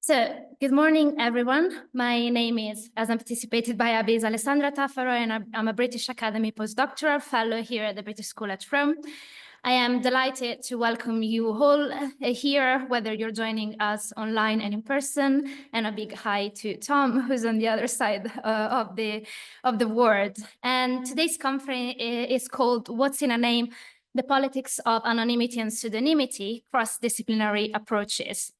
So, good morning, everyone. My name is, as anticipated by Abby, is Alessandra Taffaro, and I'm a British Academy postdoctoral fellow here at the British School at Rome. I am delighted to welcome you all here, whether you're joining us online and in person, and a big hi to Tom, who's on the other side of the world. And today's conference is called "What's in a Name? The Politics of Anonymity and Pseudonymity, Cross-Disciplinary Approaches."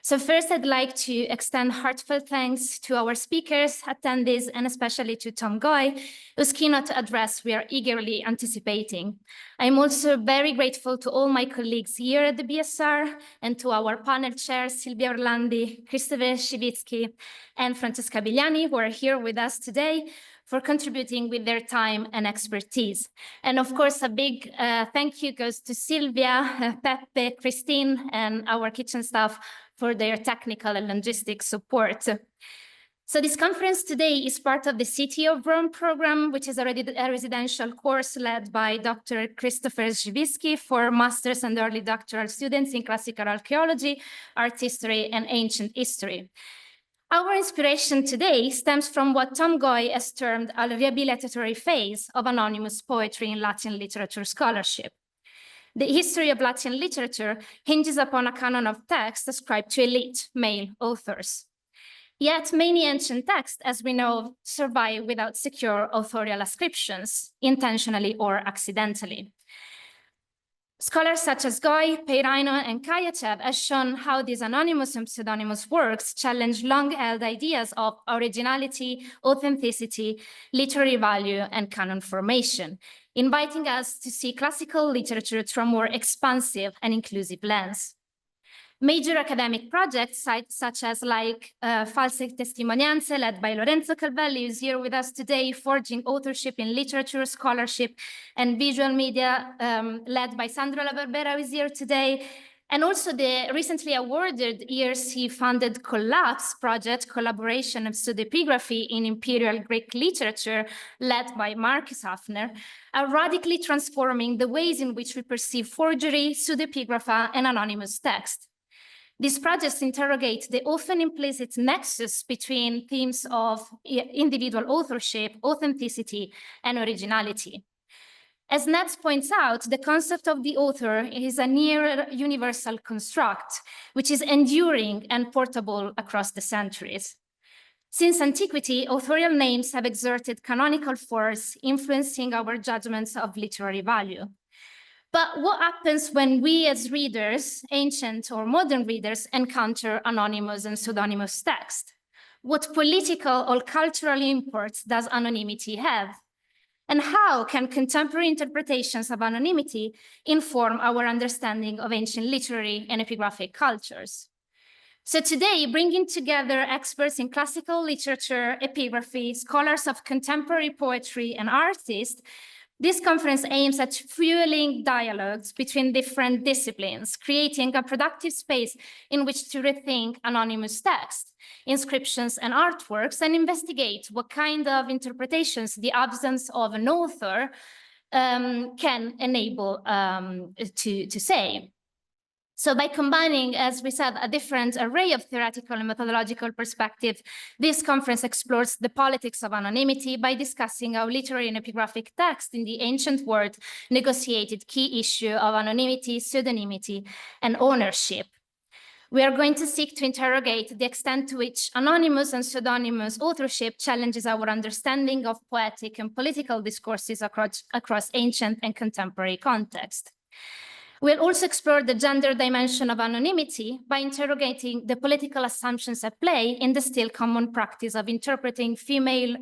So first, I'd like to extend heartfelt thanks to our speakers, attendees, and especially to Tom Geue, whose keynote address we are eagerly anticipating. I'm also very grateful to all my colleagues here at the BSR and to our panel chairs, Silvia Orlandi, Christopher Londa, and Francesca Bigliani, who are here with us today, for contributing with their time and expertise. And of course, a big thank you goes to Silvia, Peppe, Christine, and our kitchen staff for their technical and logistic support. So this conference today is part of the City of Rome program, which is a residential course led by Dr. Christopher Londa for master's and early doctoral students in classical archaeology, art history, and ancient history. Our inspiration today stems from what Tom Geue has termed a rehabilitatory phase of anonymous poetry in Latin literature scholarship. The history of Latin literature hinges upon a canon of texts ascribed to elite male authors. Yet many ancient texts, as we know, survive without secure authorial ascriptions, intentionally or accidentally. Scholars such as Geue, Peirano, and Kayachev have shown how these anonymous and pseudonymous works challenge long-held ideas of originality, authenticity, literary value, and canon formation, inviting us to see classical literature through a more expansive and inclusive lens. Major academic projects, such as False Testimonianze, led by Lorenzo Calvelli, who's here with us today, Forging Authorship in Literature, Scholarship, and Visual Media, led by Sandro La Barbera, who is here today, and also the recently awarded ERC-funded Collapse project, Collaboration of Pseudepigraphy in Imperial Greek Literature, led by Marcus Hafner, are radically transforming the ways in which we perceive forgery, pseudepigrapha, and anonymous text. These projects interrogate the often implicit nexus between themes of individual authorship, authenticity, and originality. As Nets points out, the concept of the author is a near universal construct, which is enduring and portable across the centuries. Since antiquity, authorial names have exerted canonical force, influencing our judgments of literary value. But what happens when we as readers, ancient or modern readers, encounter anonymous and pseudonymous text? What political or cultural imports does anonymity have? And how can contemporary interpretations of anonymity inform our understanding of ancient literary and epigraphic cultures? So today, bringing together experts in classical literature, epigraphy, scholars of contemporary poetry, and artists, this conference aims at fueling dialogues between different disciplines, creating a productive space in which to rethink anonymous text, inscriptions, and artworks, and investigate what kind of interpretations the absence of an author can enable to say. So by combining, as we said, a different array of theoretical and methodological perspectives, this conference explores the politics of anonymity by discussing how literary and epigraphic text in the ancient world negotiated key issue of anonymity, pseudonymity, and ownership. We are going to seek to interrogate the extent to which anonymous and pseudonymous authorship challenges our understanding of poetic and political discourses across ancient and contemporary context. We'll also explore the gender dimension of anonymity by interrogating the political assumptions at play in the still common practice of interpreting female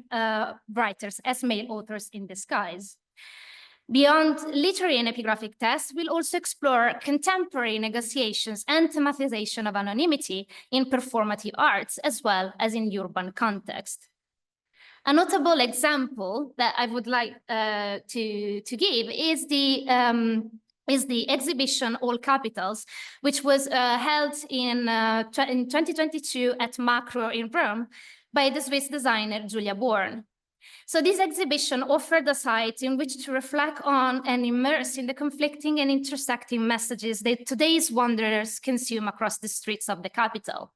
writers as male authors in disguise. Beyond literary and epigraphic texts, we'll also explore contemporary negotiations and thematization of anonymity in performative arts, as well as in urban context. A notable example that I would like to give is the exhibition All Capitals, which was held in 2022 at Macro in Rome by the Swiss designer Julia Born. So this exhibition offered a site in which to reflect on and immerse in the conflicting and intersecting messages that today's wanderers consume across the streets of the capital.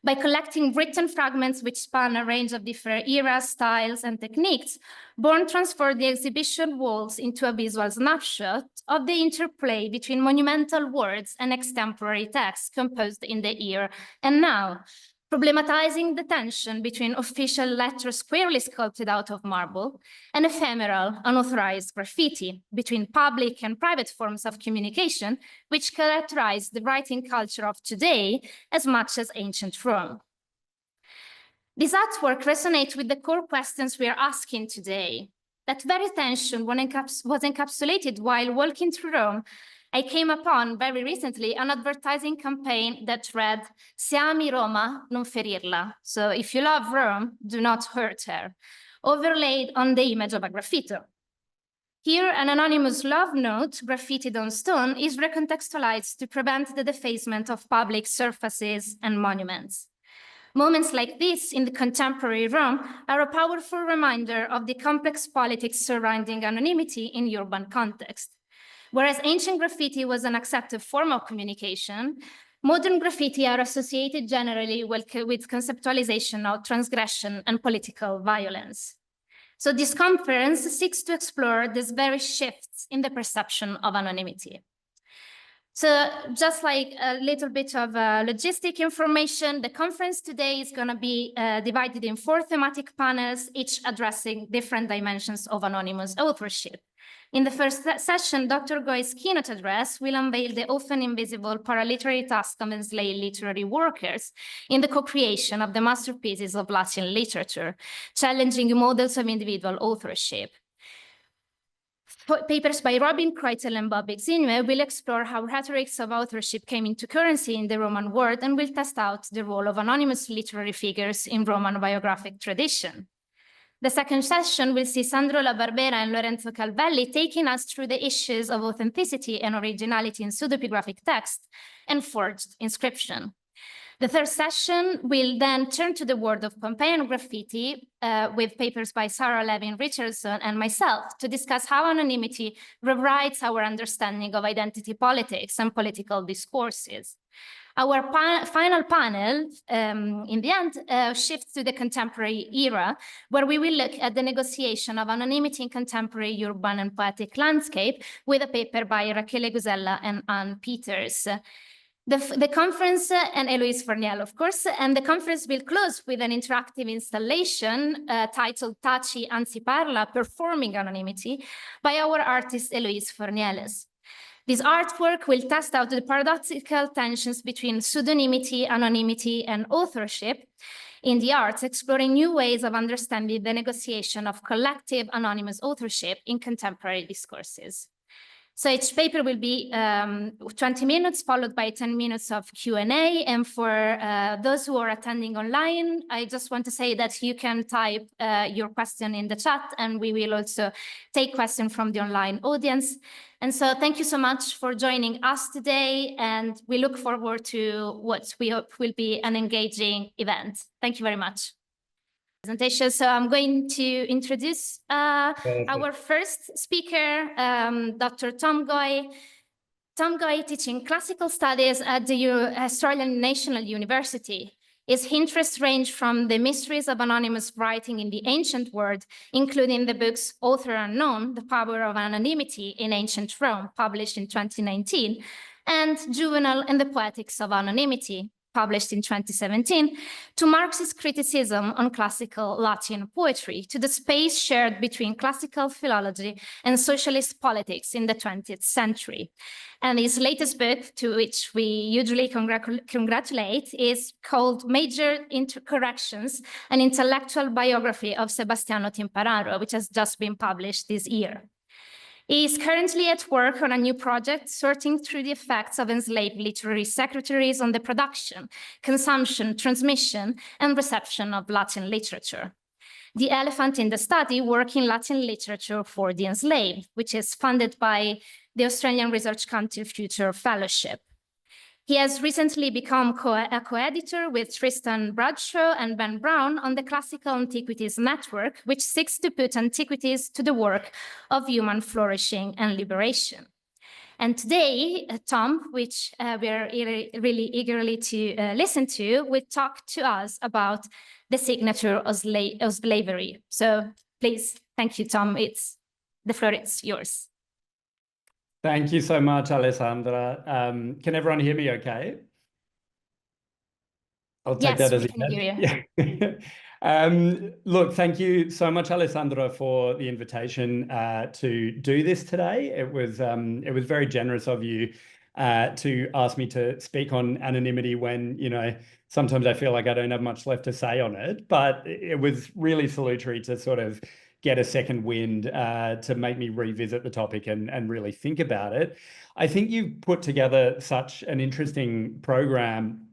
By collecting written fragments which span a range of different eras, styles, and techniques, Bourne transformed the exhibition walls into a visual snapshot of the interplay between monumental words and extemporary texts composed in the here and now, problematizing the tension between official letters squarely sculpted out of marble and ephemeral, unauthorized graffiti, between public and private forms of communication, which characterize the writing culture of today as much as ancient Rome. This artwork resonates with the core questions we are asking today. That very tension was encapsulated while walking through Rome. I came upon very recently an advertising campaign that read, "Se ami Roma, non ferirla." So if you love Rome, do not hurt her, overlaid on the image of a graffito. Here, an anonymous love note graffitied on stone is recontextualized to prevent the defacement of public surfaces and monuments. Moments like this in the contemporary Rome are a powerful reminder of the complex politics surrounding anonymity in urban context. Whereas ancient graffiti was an accepted form of communication, modern graffiti are associated generally with conceptualization of transgression and political violence. So this conference seeks to explore these very shifts in the perception of anonymity. So just like a little bit of logistic information, the conference today is going to be divided in 4 thematic panels, each addressing different dimensions of anonymous authorship. In the first session, Dr. Geue's keynote address will unveil the often invisible paraliterary task of enslaved literary workers in the co-creation of the masterpieces of Latin literature, challenging models of individual authorship. Papers by Robin Kreitel and Bob Geue will explore how rhetorics of authorship came into currency in the Roman world and will test out the role of anonymous literary figures in Roman biographic tradition. The second session will see Sandro La Barbera and Lorenzo Calvelli taking us through the issues of authenticity and originality in pseudepigraphic text and forged inscription. The third session will then turn to the world of Pompeian graffiti with papers by Sarah Levin Richardson and myself to discuss how anonymity rewrites our understanding of identity politics and political discourses. Our final panel, in the end, shifts to the contemporary era, where we will look at the negotiation of anonymity in contemporary urban and poetic landscape with a paper by Rachele Gusella and Anne Peters. The conference, and Eloise Forniel, of course, and the conference will close with an interactive installation titled Taci Anzi Parla, Performing Anonymity, by our artist Eloise Fornieles. This artwork will test out the paradoxical tensions between pseudonymity, anonymity, and authorship in the arts, exploring new ways of understanding the negotiation of collective anonymous authorship in contemporary discourses. So each paper will be 20 minutes, followed by 10 minutes of Q&A. And for those who are attending online, I just want to say that you can type your question in the chat, and we will also take questions from the online audience. And so thank you so much for joining us today, and we look forward to what we hope will be an engaging event. Thank you very much. Presentation. So I'm going to introduce our first speaker, Dr. Tom Geue. Tom Geue, teaching classical studies at the Australian National University. His interests range from the mysteries of anonymous writing in the ancient world, including the books Author Unknown, The Power of Anonymity in Ancient Rome, published in 2019, and Juvenal and the Poetics of Anonymity, published in 2017, to Marxist criticism on classical Latin poetry, to the space shared between classical philology and socialist politics in the 20th century. And his latest book, to which we usually congratulate, is called Major Corrections, an intellectual biography of Sebastiano Timpararo, which has just been published this year. He is currently at work on a new project sorting through the effects of enslaved literary secretaries on the production, consumption, transmission, and reception of Latin literature. The Elephant in the Study, Working Latin Literature for the Enslaved, which is funded by the Australian Research Council Future Fellowship. He has recently become a co-editor with Tristan Bradshaw and Ben Brown on the Classical Antiquities Network, which seeks to put antiquities to the work of human flourishing and liberation. And today, Tom, which we are really eagerly to listen to, will talk to us about the signature of slavery. So please, thank you, Tom. The floor is yours. Thank you so much, Alessandra. Can everyone hear me okay? I'll take that as we can hear you. Yeah. Look, thank you so much, Alessandra, for the invitation to do this today. It was very generous of you to ask me to speak on anonymity when, you know, sometimes I feel like I don't have much left to say on it, but it was really salutary to sort of get a second wind to make me revisit the topic and really think about it. I think you've put together such an interesting program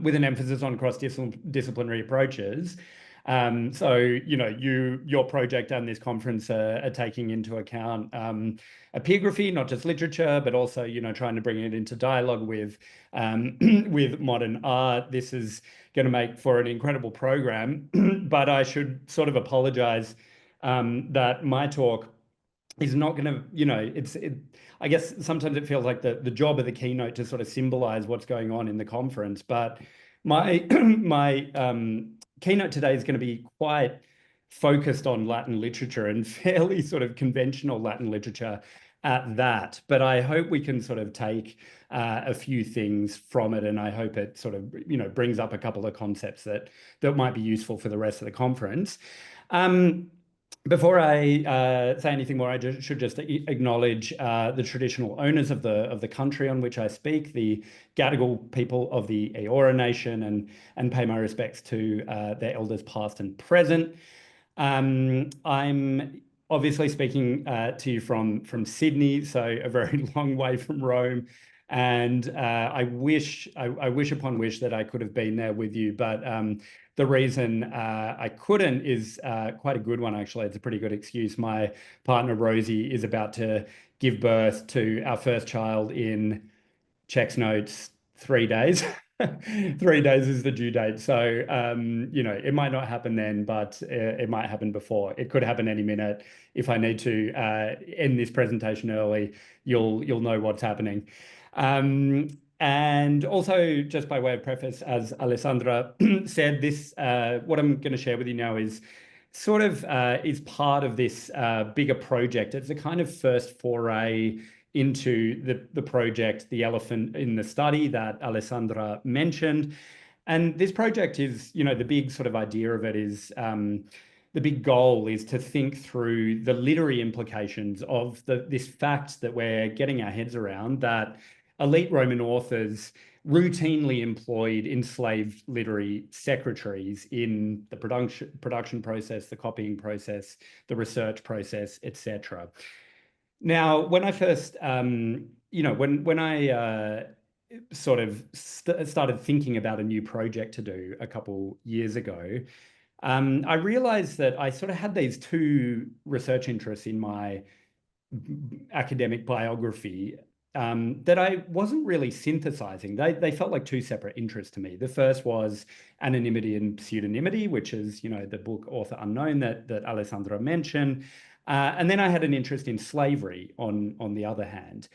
with an emphasis on cross-disciplinary approaches. So, you know, your project and this conference are taking into account epigraphy, not just literature, but also, you know, trying to bring it into dialogue with with modern art. This is going to make for an incredible program, but I should sort of apologize that my talk is not going to, you know, I guess sometimes it feels like the job of the keynote to sort of symbolize what's going on in the conference. But my keynote today is going to be quite focused on Latin literature and fairly sort of conventional Latin literature at that. But I hope we can sort of take a few things from it, and I hope it sort of, you know, brings up a couple of concepts that might be useful for the rest of the conference. Before I say anything more, I should just acknowledge the traditional owners of the country on which I speak, the Gadigal people of the Eora Nation, and pay my respects to their elders past and present. I'm obviously speaking to you from Sydney, so a very long way from Rome. And I wish upon wish that I could have been there with you, but the reason I couldn't is quite a good one, actually. It's a pretty good excuse. My partner, Rosie, is about to give birth to our first child in, checks notes, 3 days. 3 days is the due date. So, you know, it might not happen then, but it might happen before. It could happen any minute. If I need to end this presentation early, you'll know what's happening. And also, just by way of preface, as Alessandra said, this what I'm going to share with you now is sort of is part of this bigger project. It's a kind of first foray into the project, the elephant in the study that Alessandra mentioned. And this project is, you know, the big sort of idea of it is the big goal is to think through the literary implications of this fact that we're getting our heads around, that elite Roman authors routinely employed enslaved literary secretaries in the production process, the copying process, the research process, etc. Now, when I first, you know, when I sort of started thinking about a new project to do a couple years ago, I realized that I sort of had these two research interests in my academic biography that I wasn't really synthesizing. They felt like two separate interests to me. The first was anonymity and pseudonymity, which is, you know, the book Author Unknown that Alessandra mentioned. And then I had an interest in slavery on the other hand,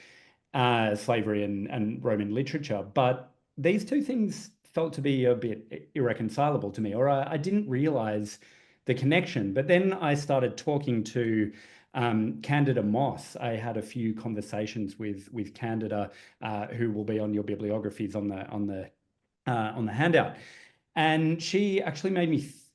slavery and Roman literature. But these two things felt to be a bit irreconcilable to me, or I didn't realize the connection. But then I started talking to Candida Moss. I had a few conversations with Candida, who will be on your bibliographies on the handout, and she actually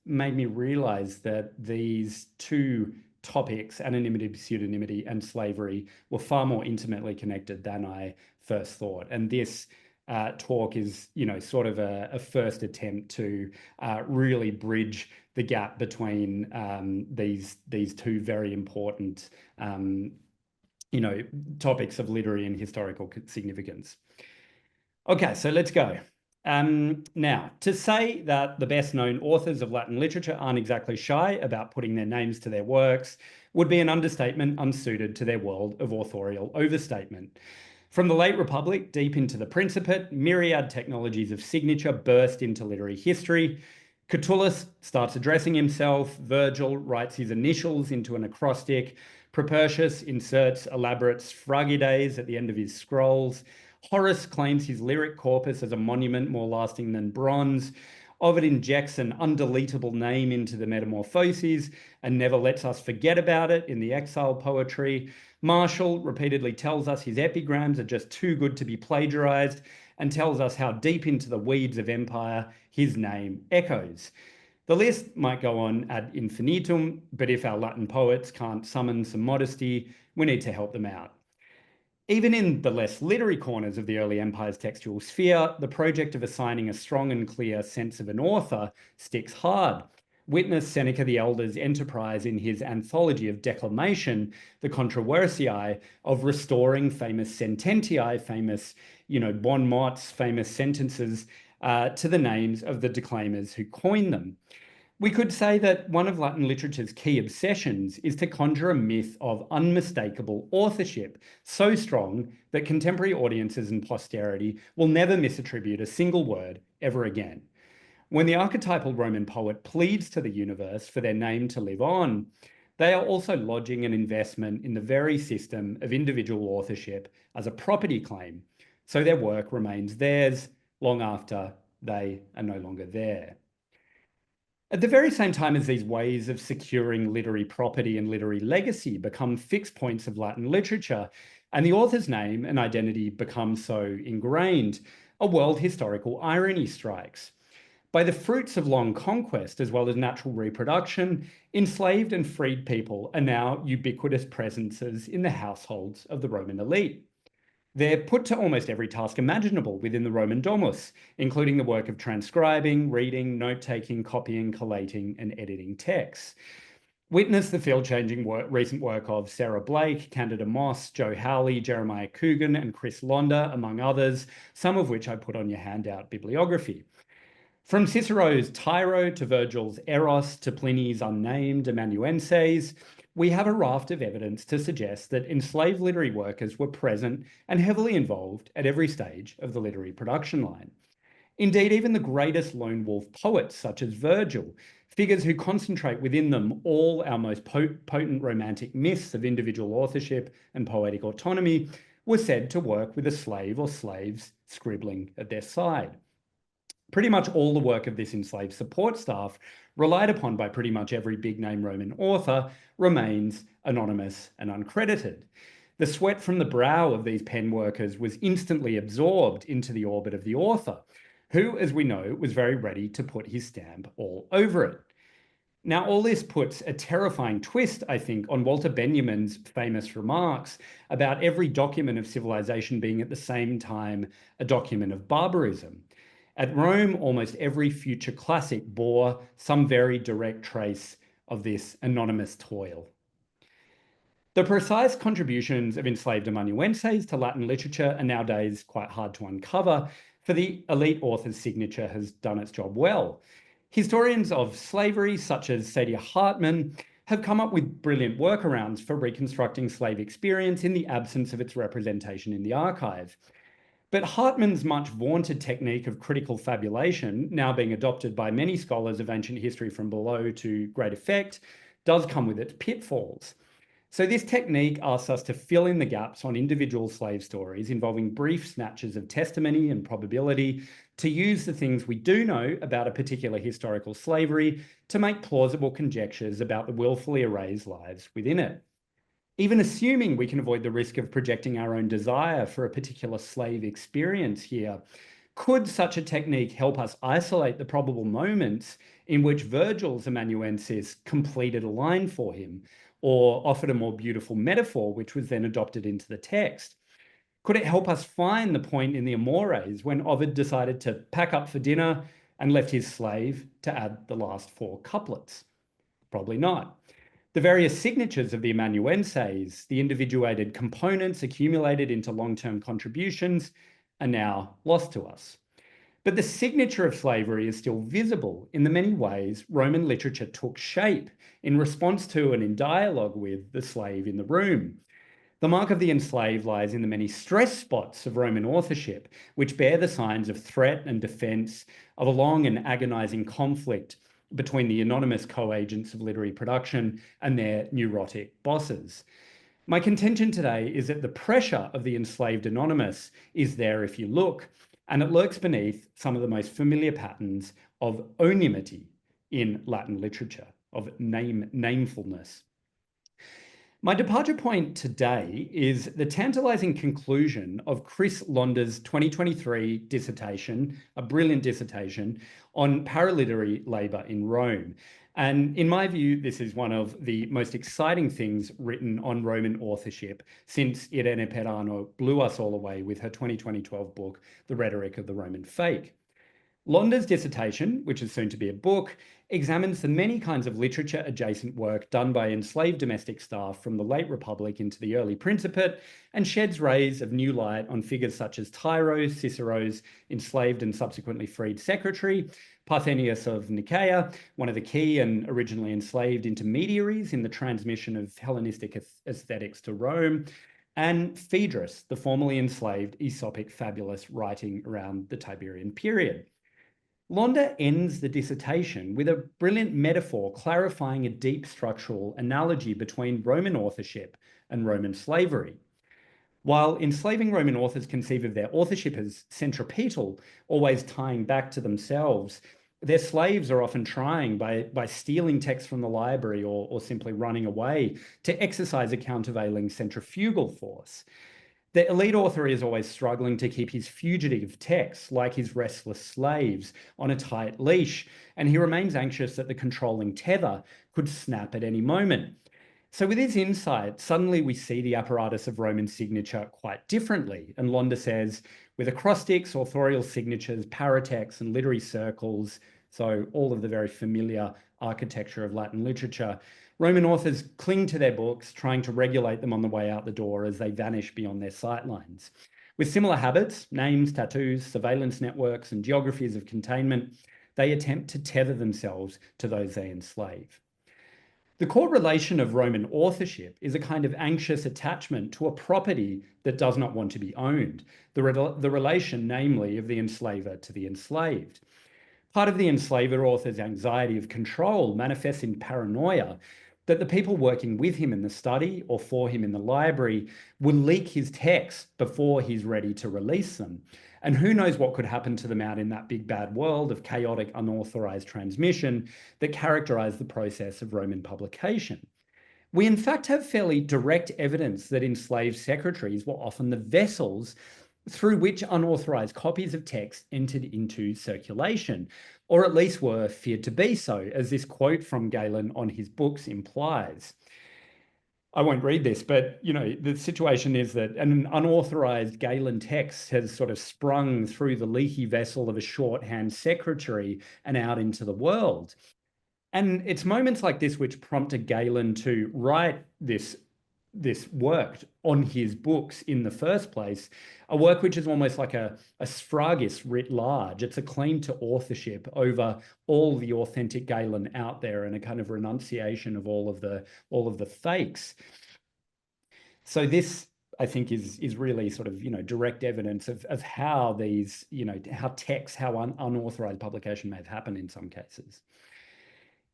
made me realize that these two topics, anonymity, pseudonymity, and slavery, were far more intimately connected than I first thought. And this talk is, you know, sort of a first attempt to really bridge the gap between these two very important, you know, topics of literary and historical significance. Okay, so let's go. Now, to say that the best-known authors of Latin literature aren't exactly shy about putting their names to their works would be an understatement unsuited to their world of authorial overstatement. From the late Republic deep into the Principate, myriad technologies of signature burst into literary history. Catullus starts addressing himself, Virgil writes his initials into an acrostic, Propertius inserts elaborate sphragis at the end of his scrolls. Horace claims his lyric corpus as a monument more lasting than bronze. Ovid injects an undeletable name into the Metamorphoses and never lets us forget about it in the exile poetry. Martial repeatedly tells us his epigrams are just too good to be plagiarized and tells us how deep into the weeds of empire his name echoes. The list might go on ad infinitum, but if our Latin poets can't summon some modesty, we need to help them out. Even in the less literary corners of the early empire's textual sphere, the project of assigning a strong and clear sense of an author sticks hard. Witness Seneca the Elder's enterprise in his anthology of declamation, the Controversiae, of restoring famous sententiae, famous, bon mots, famous sentences to the names of the declaimers who coined them. We could say that one of Latin literature's key obsessions is to conjure a myth of unmistakable authorship, so strong that contemporary audiences and posterity will never misattribute a single word ever again. When the archetypal Roman poet pleads to the universe for their name to live on, they are also lodging an investment in the very system of individual authorship as a property claim, so their work remains theirs long after they are no longer there. At the very same time as these ways of securing literary property and literary legacy become fixed points of Latin literature, and the author's name and identity become so ingrained, a world historical irony strikes. By the fruits of long conquest, as well as natural reproduction, enslaved and freed people are now ubiquitous presences in the households of the Roman elite. They're put to almost every task imaginable within the Roman domus, including the work of transcribing, reading, note-taking, copying, collating, and editing texts. Witness the field-changing recent work of Sarah Blake, Candida Moss, Joe Howley, Jeremiah Coogan, and Chris Londa, among others, some of which I put on your handout bibliography. From Cicero's Tyro to Virgil's Eros to Pliny's unnamed amanuenses, we have a raft of evidence to suggest that enslaved literary workers were present and heavily involved at every stage of the literary production line. Indeed, even the greatest lone wolf poets, such as Virgil, figures who concentrate within them all our most potent romantic myths of individual authorship and poetic autonomy, were said to work with a slave or slaves scribbling at their side. Pretty much all the work of this enslaved support staff, relied upon by pretty much every big-name Roman author, remains anonymous and uncredited. The sweat from the brow of these pen workers was instantly absorbed into the orbit of the author, who, as we know, was very ready to put his stamp all over it. Now, all this puts a terrifying twist, I think, on Walter Benjamin's famous remarks about every document of civilization being at the same time a document of barbarism. At Rome, almost every future classic bore some very direct trace of this anonymous toil. The precise contributions of enslaved amanuenses to Latin literature are nowadays quite hard to uncover, for the elite author's signature has done its job well. Historians of slavery, such as Saidiya Hartman, have come up with brilliant workarounds for reconstructing slave experience in the absence of its representation in the archive. But Hartman's much vaunted technique of critical fabulation, now being adopted by many scholars of ancient history from below to great effect, does come with its pitfalls. So this technique asks us to fill in the gaps on individual slave stories involving brief snatches of testimony and probability, to use the things we do know about a particular historical slavery to make plausible conjectures about the willfully erased lives within it. Even assuming we can avoid the risk of projecting our own desire for a particular slave experience here, could such a technique help us isolate the probable moments in which Virgil's amanuensis completed a line for him, or offered a more beautiful metaphor which was then adopted into the text? Could it help us find the point in the Amores when Ovid decided to pack up for dinner and left his slave to add the last 4 couplets? Probably not. The various signatures of the amanuenses, the individuated components accumulated into long-term contributions, are now lost to us. But the signature of slavery is still visible in the many ways Roman literature took shape in response to and in dialogue with the slave in the room. The mark of the enslaved lies in the many stress spots of Roman authorship, which bear the signs of threat and defense of a long and agonizing conflict between the anonymous co-agents of literary production and their neurotic bosses. My contention today is that the pressure of the enslaved anonymous is there if you look, and it lurks beneath some of the most familiar patterns of onymity in Latin literature, of namefulness. My departure point today is the tantalizing conclusion of Chris Londa's 2023 dissertation, a brilliant dissertation on paraliterary labour in Rome. And in my view, this is one of the most exciting things written on Roman authorship since Irene Perano blew us all away with her 2012 book, The Rhetoric of the Roman Fake. Londa's dissertation, which is soon to be a book, examines the many kinds of literature-adjacent work done by enslaved domestic staff from the late Republic into the early Principate, and sheds rays of new light on figures such as Tyro, Cicero's enslaved and subsequently freed secretary, Parthenius of Nicaea, one of the key and originally enslaved intermediaries in the transmission of Hellenistic aesthetics to Rome, and Phaedrus, the formerly enslaved Aesopic fabulist writing around the Tiberian period. Londa ends the dissertation with a brilliant metaphor clarifying a deep structural analogy between Roman authorship and Roman slavery. While enslaving Roman authors conceive of their authorship as centripetal, always tying back to themselves, their slaves are often trying, by stealing texts from the library or simply running away, to exercise a countervailing centrifugal force. The elite author is always struggling to keep his fugitive texts, like his restless slaves, on a tight leash, and he remains anxious that the controlling tether could snap at any moment. So with his insight, suddenly we see the apparatus of Roman signature quite differently. And Londa says, with acrostics, authorial signatures, paratexts, and literary circles, so all of the very familiar architecture of Latin literature, Roman authors cling to their books, trying to regulate them on the way out the door as they vanish beyond their sightlines. With similar habits, names, tattoos, surveillance networks, and geographies of containment, they attempt to tether themselves to those they enslave. The core relation of Roman authorship is a kind of anxious attachment to a property that does not want to be owned, the relation, namely, of the enslaver to the enslaved. Part of the enslaver author's anxiety of control manifests in paranoia that the people working with him in the study or for him in the library will leak his texts before he's ready to release them. And who knows what could happen to them out in that big bad world of chaotic, unauthorized transmission that characterized the process of Roman publication. We in fact have fairly direct evidence that enslaved secretaries were often the vessels through which unauthorized copies of text entered into circulation, or at least were feared to be so, as this quote from Galen on his books implies. I won't read this, but the situation is that an unauthorized Galen text has sort of sprung through the leaky vessel of a shorthand secretary and out into the world. And it's moments like this which prompted Galen to write this work on his books in the first place, a work which is almost like a sphragis writ large. It's a claim to authorship over all the authentic Galen out there, and a kind of renunciation of all of the fakes. So this, I think, is really sort of direct evidence of how these how unauthorized publication may have happened in some cases.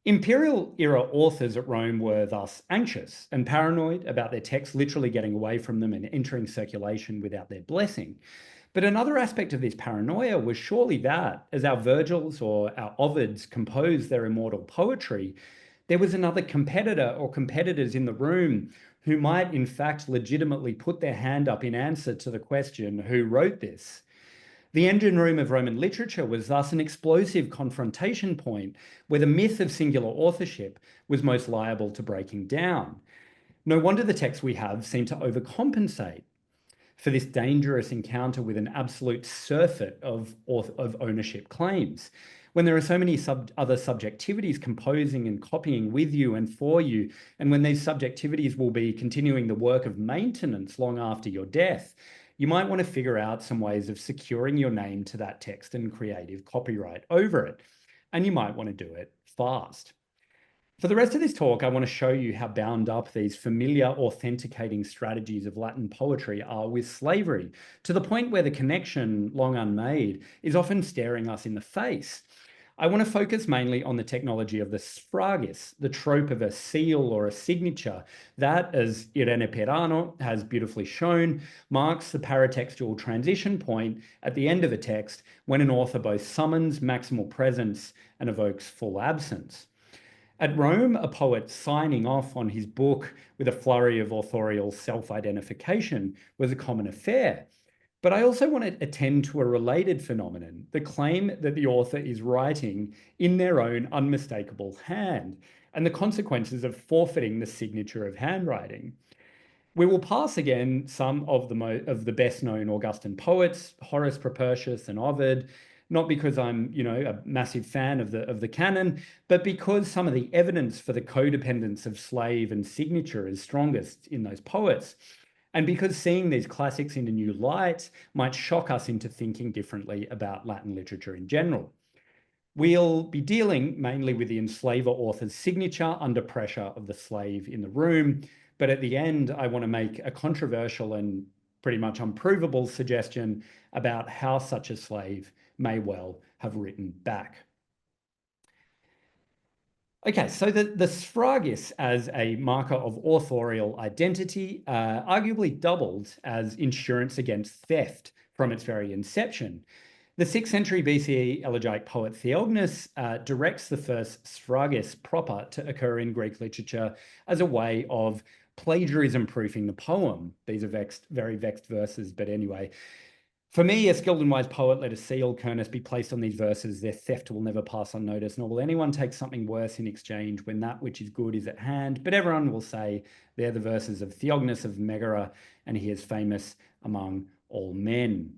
Imperial era authors at Rome were thus anxious and paranoid about their texts literally getting away from them and entering circulation without their blessing. But another aspect of this paranoia was surely that, as our Virgils or our Ovids composed their immortal poetry, there was another competitor or competitors in the room who might in fact legitimately put their hand up in answer to the question, who wrote this? The engine room of Roman literature was thus an explosive confrontation point where the myth of singular authorship was most liable to breaking down. No wonder the texts we have seem to overcompensate for this dangerous encounter with an absolute surfeit of ownership claims. When there are so many other subjectivities composing and copying with you and for you, and when these subjectivities will be continuing the work of maintenance long after your death, you might want to figure out some ways of securing your name to that text and creative copyright over it. And you might want to do it fast. For the rest of this talk, I want to show you how bound up these familiar authenticating strategies of Latin poetry are with slavery, to the point where the connection, long unmade, is often staring us in the face. I want to focus mainly on the technology of the sphragis, the trope of a seal or a signature that, as Irene Perano has beautifully shown, marks the paratextual transition point at the end of a text when an author both summons maximal presence and evokes full absence. At Rome, a poet signing off on his book with a flurry of authorial self-identification was a common affair. But I also want to attend to a related phenomenon, the claim that the author is writing in their own unmistakable hand, and the consequences of forfeiting the signature of handwriting. We will pass again some of the best-known Augustan poets, Horace, Propertius, and Ovid, not because I'm, a massive fan of the canon, but because some of the evidence for the codependence of slave and signature is strongest in those poets. And because seeing these classics in a new light might shock us into thinking differently about Latin literature in general. We'll be dealing mainly with the enslaver author's signature under pressure of the slave in the room. But at the end, I want to make a controversial and pretty much unprovable suggestion about how such a slave may well have written back. Okay, so the sphragis as a marker of authorial identity arguably doubled as insurance against theft from its very inception. The 6th century BCE elegiac poet Theognis directs the first sphragis proper to occur in Greek literature as a way of plagiarism proofing the poem. These are very vexed verses, but anyway. For me, a skilled and wise poet, let a seal, Kernus, be placed on these verses. Their theft will never pass unnoticed, nor will anyone take something worse in exchange when that which is good is at hand. But everyone will say they're the verses of Theognis of Megara, and he is famous among all men.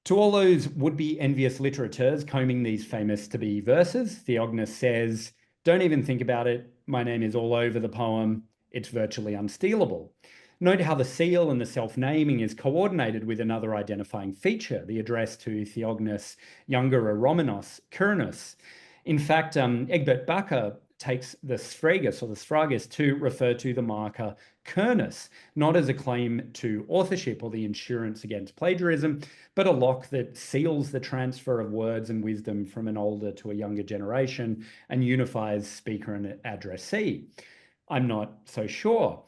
To all those would-be envious literateurs combing these famous to be verses, Theognis says, don't even think about it. My name is all over the poem. It's virtually unstealable. Note how the seal and the self-naming is coordinated with another identifying feature, the address to Theognis Younger Romanos Kernus. In fact, Egbert Bakker takes the sphragis or the sphragis to refer to the marker Kernus, not as a claim to authorship or the insurance against plagiarism, but a lock that seals the transfer of words and wisdom from an older to a younger generation and unifies speaker and addressee. I'm not so sure.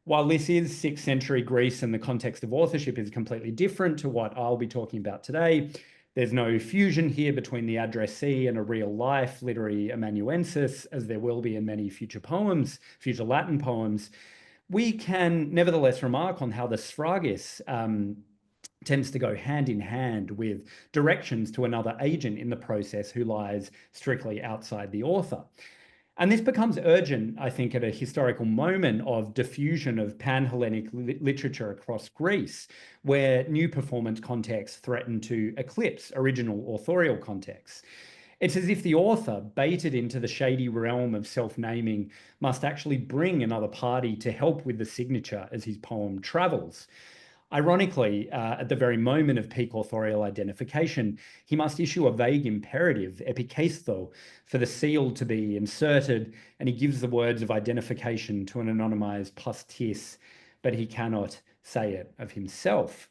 While this is 6th century Greece and the context of authorship is completely different to what I'll be talking about today, there's no fusion here between the addressee and a real-life literary amanuensis, as there will be in many future poems, future Latin poems. We can nevertheless remark on how the sphragis tends to go hand in hand with directions to another agent in the process who lies strictly outside the author. And this becomes urgent, I think, at a historical moment of diffusion of pan-Hellenic literature across Greece, where new performance contexts threaten to eclipse original authorial contexts. It's as if the author, baited into the shady realm of self-naming, must actually bring another party to help with the signature as his poem travels. Ironically, at the very moment of peak authorial identification, he must issue a vague imperative, epikestho, for the seal to be inserted, and he gives the words of identification to an anonymized pastis, but he cannot say it of himself.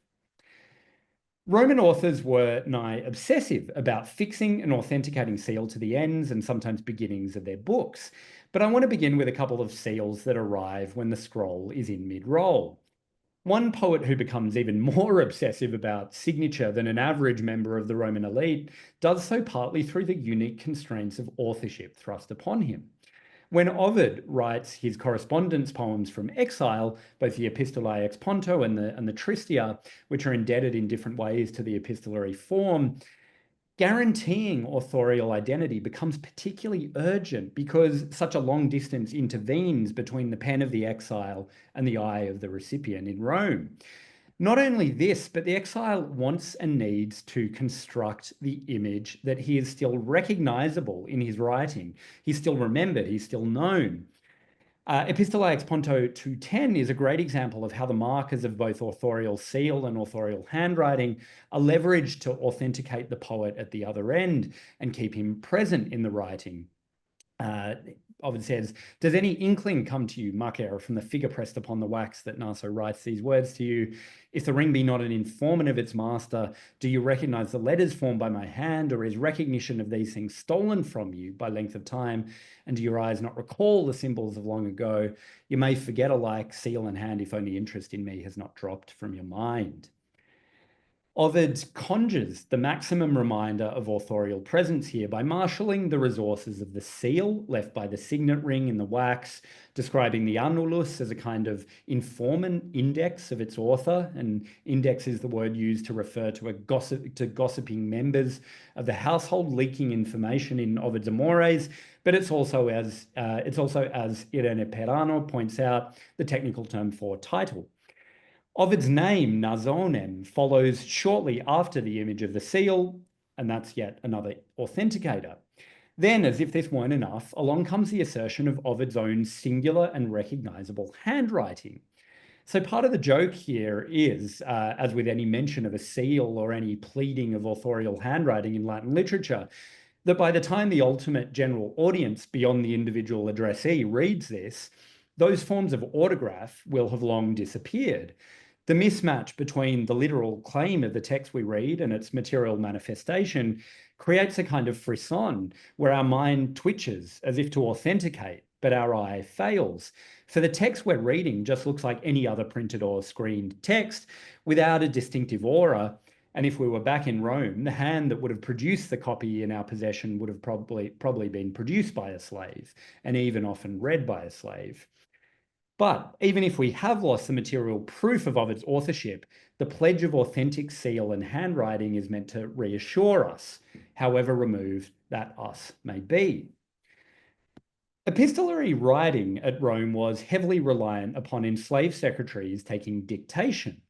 Roman authors were nigh obsessive about fixing and authenticating seal to the ends and sometimes beginnings of their books. But I want to begin with a couple of seals that arrive when the scroll is in mid-roll. One poet who becomes even more obsessive about signature than an average member of the Roman elite does so partly through the unique constraints of authorship thrust upon him. When Ovid writes his correspondence poems from exile, both the Epistolae ex Ponto and the Tristia, which are indebted in different ways to the epistolary form, guaranteeing authorial identity becomes particularly urgent because such a long distance intervenes between the pen of the exile and the eye of the recipient in Rome. Not only this, but the exile wants and needs to construct the image that he is still recognizable in his writing. He's still remembered, he's still known. Epistolae ex Ponto 210 is a great example of how the markers of both authorial seal and authorial handwriting are leveraged to authenticate the poet at the other end and keep him present in the writing. Ovid says, does any inkling come to you, Macer, from the figure pressed upon the wax that Naso writes these words to you? If the ring be not an informant of its master, do you recognize the letters formed by my hand, or is recognition of these things stolen from you by length of time? And do your eyes not recall the symbols of long ago? You may forget alike seal and hand if only interest in me has not dropped from your mind. Ovid conjures the maximum reminder of authorial presence here by marshalling the resources of the seal left by the signet ring in the wax, describing the annulus as a kind of informant index of its author. And index is the word used to refer to gossiping members of the household leaking information in Ovid's Amores, but it's also, as Irene Perano points out, the technical term for title. Ovid's name, Nazonem, follows shortly after the image of the seal, and that's yet another authenticator. Then, as if this weren't enough, along comes the assertion of Ovid's own singular and recognizable handwriting. So part of the joke here is, as with any mention of a seal or any pleading of authorial handwriting in Latin literature, that by the time the ultimate general audience beyond the individual addressee reads this, those forms of autograph will have long disappeared. The mismatch between the literal claim of the text we read and its material manifestation creates a kind of frisson where our mind twitches as if to authenticate, but our eye fails. For the text we're reading just looks like any other printed or screened text without a distinctive aura. And if we were back in Rome, the hand that would have produced the copy in our possession would have probably been produced by a slave, and even often read by a slave. But even if we have lost the material proof of Ovid's authorship, the pledge of authentic seal and handwriting is meant to reassure us, however removed that us may be. Epistolary writing at Rome was heavily reliant upon enslaved secretaries taking dictation.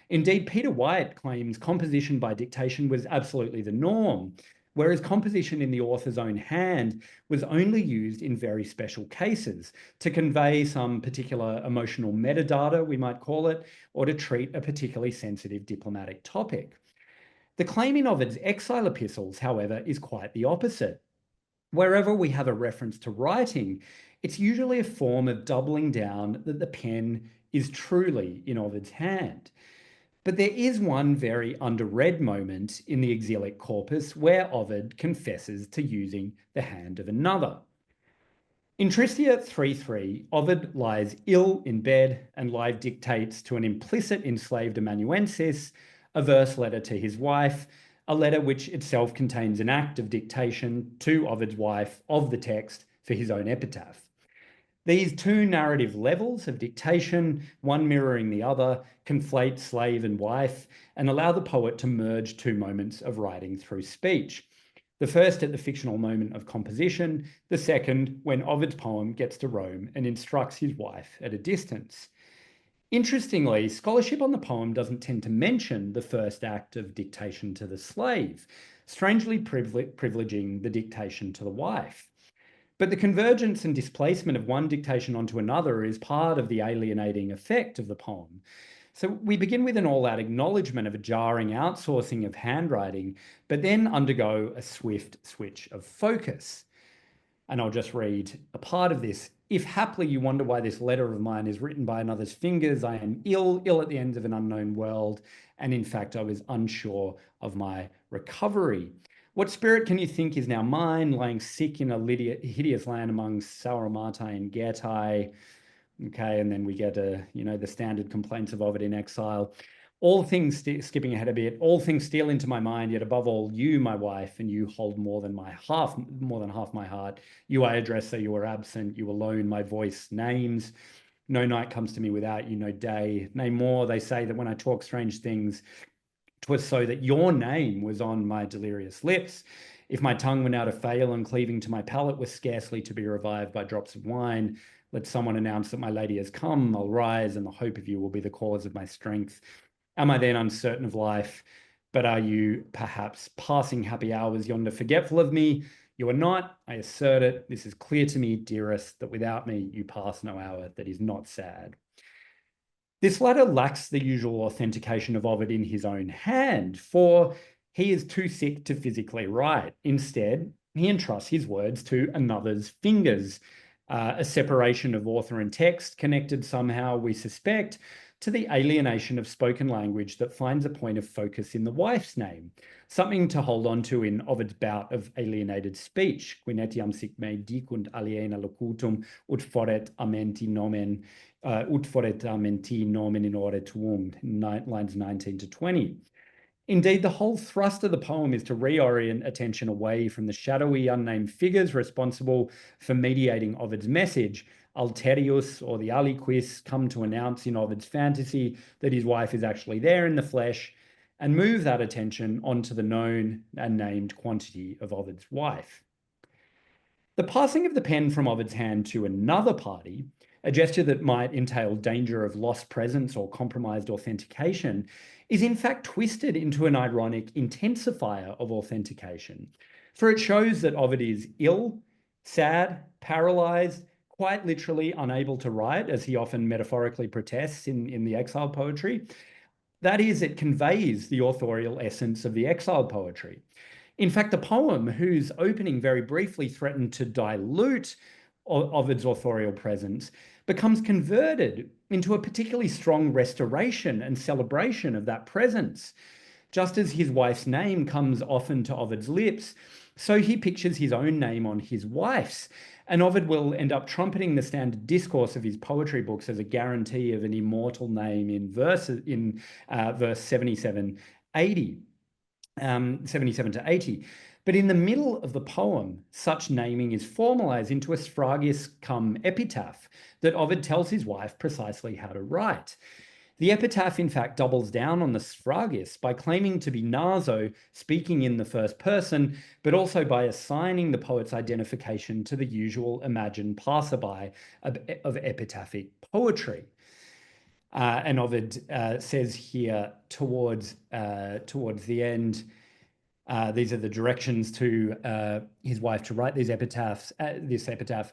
Indeed, Peter White claims composition by dictation was absolutely the norm, whereas composition in the author's own hand was only used in very special cases to convey some particular emotional metadata, we might call it, or to treat a particularly sensitive diplomatic topic. The claim in Ovid's exile epistles, however, is quite the opposite. Wherever we have a reference to writing, it's usually a form of doubling down that the pen is truly in Ovid's hand. But there is one very underread moment in the exilic corpus where Ovid confesses to using the hand of another. In Tristia 3:3, Ovid lies ill in bed and live dictates to an implicit enslaved amanuensis a verse letter to his wife, a letter which itself contains an act of dictation to Ovid's wife of the text for his own epitaph. These two narrative levels of dictation, one mirroring the other, conflate slave and wife and allow the poet to merge two moments of writing through speech. The first at the fictional moment of composition, the second when Ovid's poem gets to Rome and instructs his wife at a distance. Interestingly, scholarship on the poem doesn't tend to mention the first act of dictation to the slave, strangely privileging the dictation to the wife. But the convergence and displacement of one dictation onto another is part of the alienating effect of the poem. So we begin with an all-out acknowledgement of a jarring outsourcing of handwriting, but then undergo a swift switch of focus. And I'll just read a part of this. If haply you wonder why this letter of mine is written by another's fingers, I am ill at the ends of an unknown world, and in fact I was unsure of my recovery. What spirit can you think is now mine, lying sick in a hideous land among Sauromartae and Getai? Okay, and then we get the standard complaints of Ovid in exile. All things, skipping ahead a bit, all things steal into my mind, yet above all, you, my wife, and you hold more than half my heart. You I address, though you are absent, you alone my voice names. No night comes to me without you, no day. Nay more, they say that when I talk strange things, 'twas so that your name was on my delirious lips. If my tongue were now to fail and cleaving to my palate was scarcely to be revived by drops of wine, let someone announce that my lady has come, I'll rise, and the hope of you will be the cause of my strength. Am I then uncertain of life? But are you perhaps passing happy hours yonder forgetful of me? You are not, I assert it. This is clear to me, dearest, that without me you pass no hour that is not sad. This latter lacks the usual authentication of Ovid in his own hand, for he is too sick to physically write. Instead, he entrusts his words to another's fingers, a separation of author and text connected somehow, we suspect, to the alienation of spoken language that finds a point of focus in the wife's name, something to hold on to in Ovid's bout of alienated speech, quinetiam sic me dicunt aliena locutum, ut foret amenti nomen in ore tuum, lines 19 to 20. Indeed, the whole thrust of the poem is to reorient attention away from the shadowy, unnamed figures responsible for mediating Ovid's message. Alterius or the aliquis come to announce in Ovid's fantasy that his wife is actually there in the flesh, and move that attention onto the known and named quantity of Ovid's wife. The passing of the pen from Ovid's hand to another party, a gesture that might entail danger of lost presence or compromised authentication, is in fact twisted into an ironic intensifier of authentication. For it shows that Ovid is ill, sad, paralyzed, quite literally unable to write, as he often metaphorically protests in the exile poetry. That is, it conveys the authorial essence of the exile poetry. In fact, the poem, whose opening very briefly threatened to dilute Ovid's authorial presence, becomes converted into a particularly strong restoration and celebration of that presence. Just as his wife's name comes often to Ovid's lips, so he pictures his own name on his wife's, and Ovid will end up trumpeting the standard discourse of his poetry books as a guarantee of an immortal name in verse 77 to 80. But in the middle of the poem, such naming is formalized into a sphragis cum epitaph that Ovid tells his wife precisely how to write. The epitaph, in fact, doubles down on the sphragis by claiming to be Naso speaking in the first person, but also by assigning the poet's identification to the usual imagined passerby of epitaphic poetry. And Ovid says here towards the end, these are the directions to his wife to write this epitaph,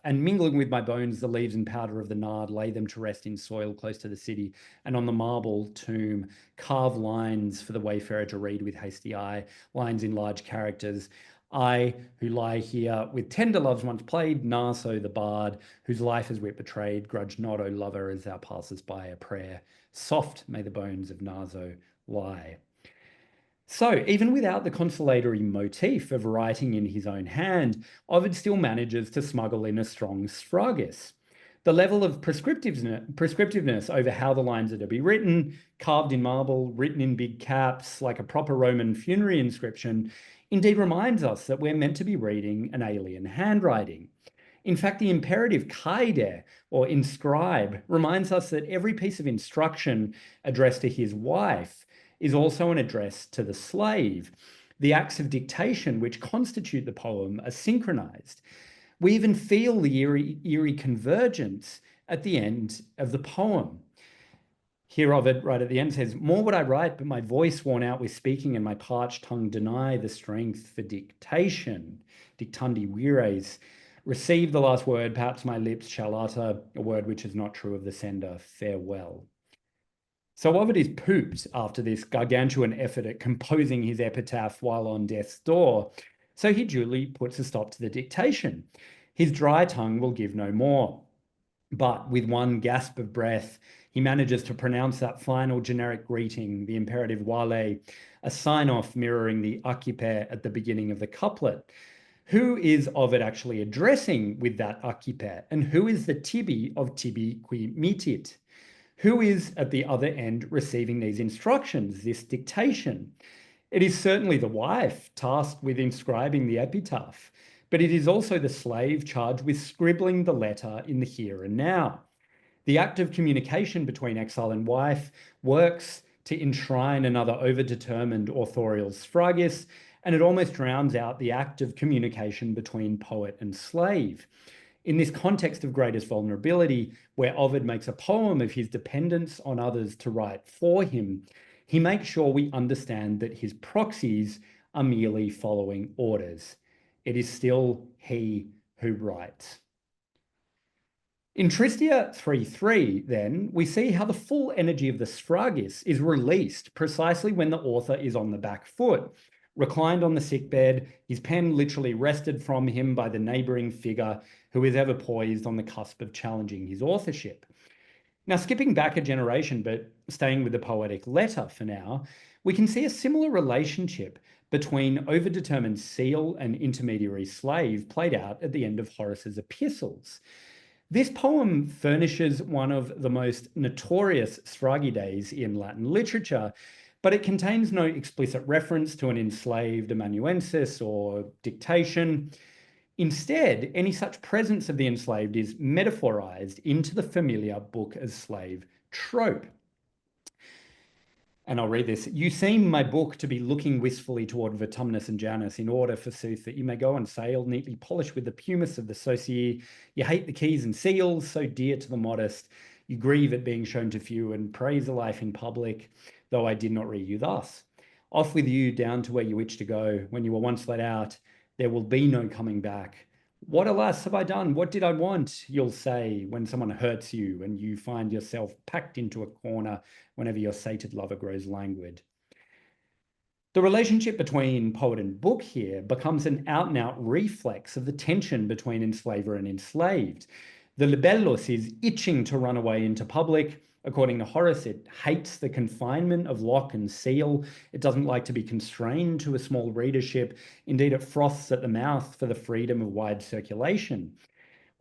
and mingling with my bones the leaves and powder of the nard, lay them to rest in soil close to the city, and on the marble tomb carve lines for the wayfarer to read with hasty eye, lines in large characters. I, who lie here with tender loves once played, Naso the bard, whose life has wit betrayed, grudge not, O lover, as thou passest by a prayer. Soft may the bones of Naso lie. So even without the consolatory motif of writing in his own hand, Ovid still manages to smuggle in a strong sphragis. The level of prescriptiveness over how the lines are to be written, carved in marble, written in big caps, like a proper Roman funerary inscription, indeed reminds us that we're meant to be reading an alien handwriting. In fact, the imperative heyday, or inscribe, reminds us that every piece of instruction addressed to his wife is also an address to the slave. The acts of dictation which constitute the poem are synchronized. We even feel the eerie convergence at the end of the poem. Here Ovid, right at the end, says, more would I write, but my voice worn out with speaking and my parched tongue deny the strength for dictation. Dictandi vires. Receive the last word, perhaps my lips shall utter a word which is not true of the sender. Farewell. So Ovid is pooped after this gargantuan effort at composing his epitaph while on death's door. So he duly puts a stop to the dictation. His dry tongue will give no more. But with one gasp of breath, he manages to pronounce that final generic greeting, the imperative vale, a sign-off mirroring the accipe at the beginning of the couplet. Who is Ovid actually addressing with that accipe? And who is the tibi of tibi qui mitit? Who is at the other end receiving these instructions, this dictation? It is certainly the wife tasked with inscribing the epitaph, but it is also the slave charged with scribbling the letter in the here and now. The act of communication between exile and wife works to enshrine another overdetermined authorial sphragis, and it almost drowns out the act of communication between poet and slave. In this context of greatest vulnerability, where Ovid makes a poem of his dependence on others to write for him, he makes sure we understand that his proxies are merely following orders. It is still he who writes. In Tristia 3.3, then, we see how the full energy of the sphragis is released precisely when the author is on the back foot, Reclined on the sickbed, his pen literally wrested from him by the neighbouring figure who is ever poised on the cusp of challenging his authorship. Now, skipping back a generation, but staying with the poetic letter for now, we can see a similar relationship between overdetermined seal and intermediary slave played out at the end of Horace's epistles. This poem furnishes one of the most notorious sphragis in Latin literature, but it contains no explicit reference to an enslaved amanuensis or dictation. Instead, any such presence of the enslaved is metaphorized into the familiar book as slave trope. And I'll read this. You seem, my book, to be looking wistfully toward Vertumnus and Janus, in order, forsooth, that you may go and sail, neatly polished with the pumice of the socii. You hate the keys and seals, so dear to the modest. You grieve at being shown to few, and praise a life in public, though I did not read you thus. Off with you down to where you wish to go. When you were once let out, there will be no coming back. What, alas, have I done? What did I want? You'll say when someone hurts you and you find yourself packed into a corner whenever your sated lover grows languid. The relationship between poet and book here becomes an out-and-out reflex of the tension between enslaver and enslaved. The libellus is itching to run away into public. According to Horace, it hates the confinement of lock and seal. It doesn't like to be constrained to a small readership. Indeed, it froths at the mouth for the freedom of wide circulation.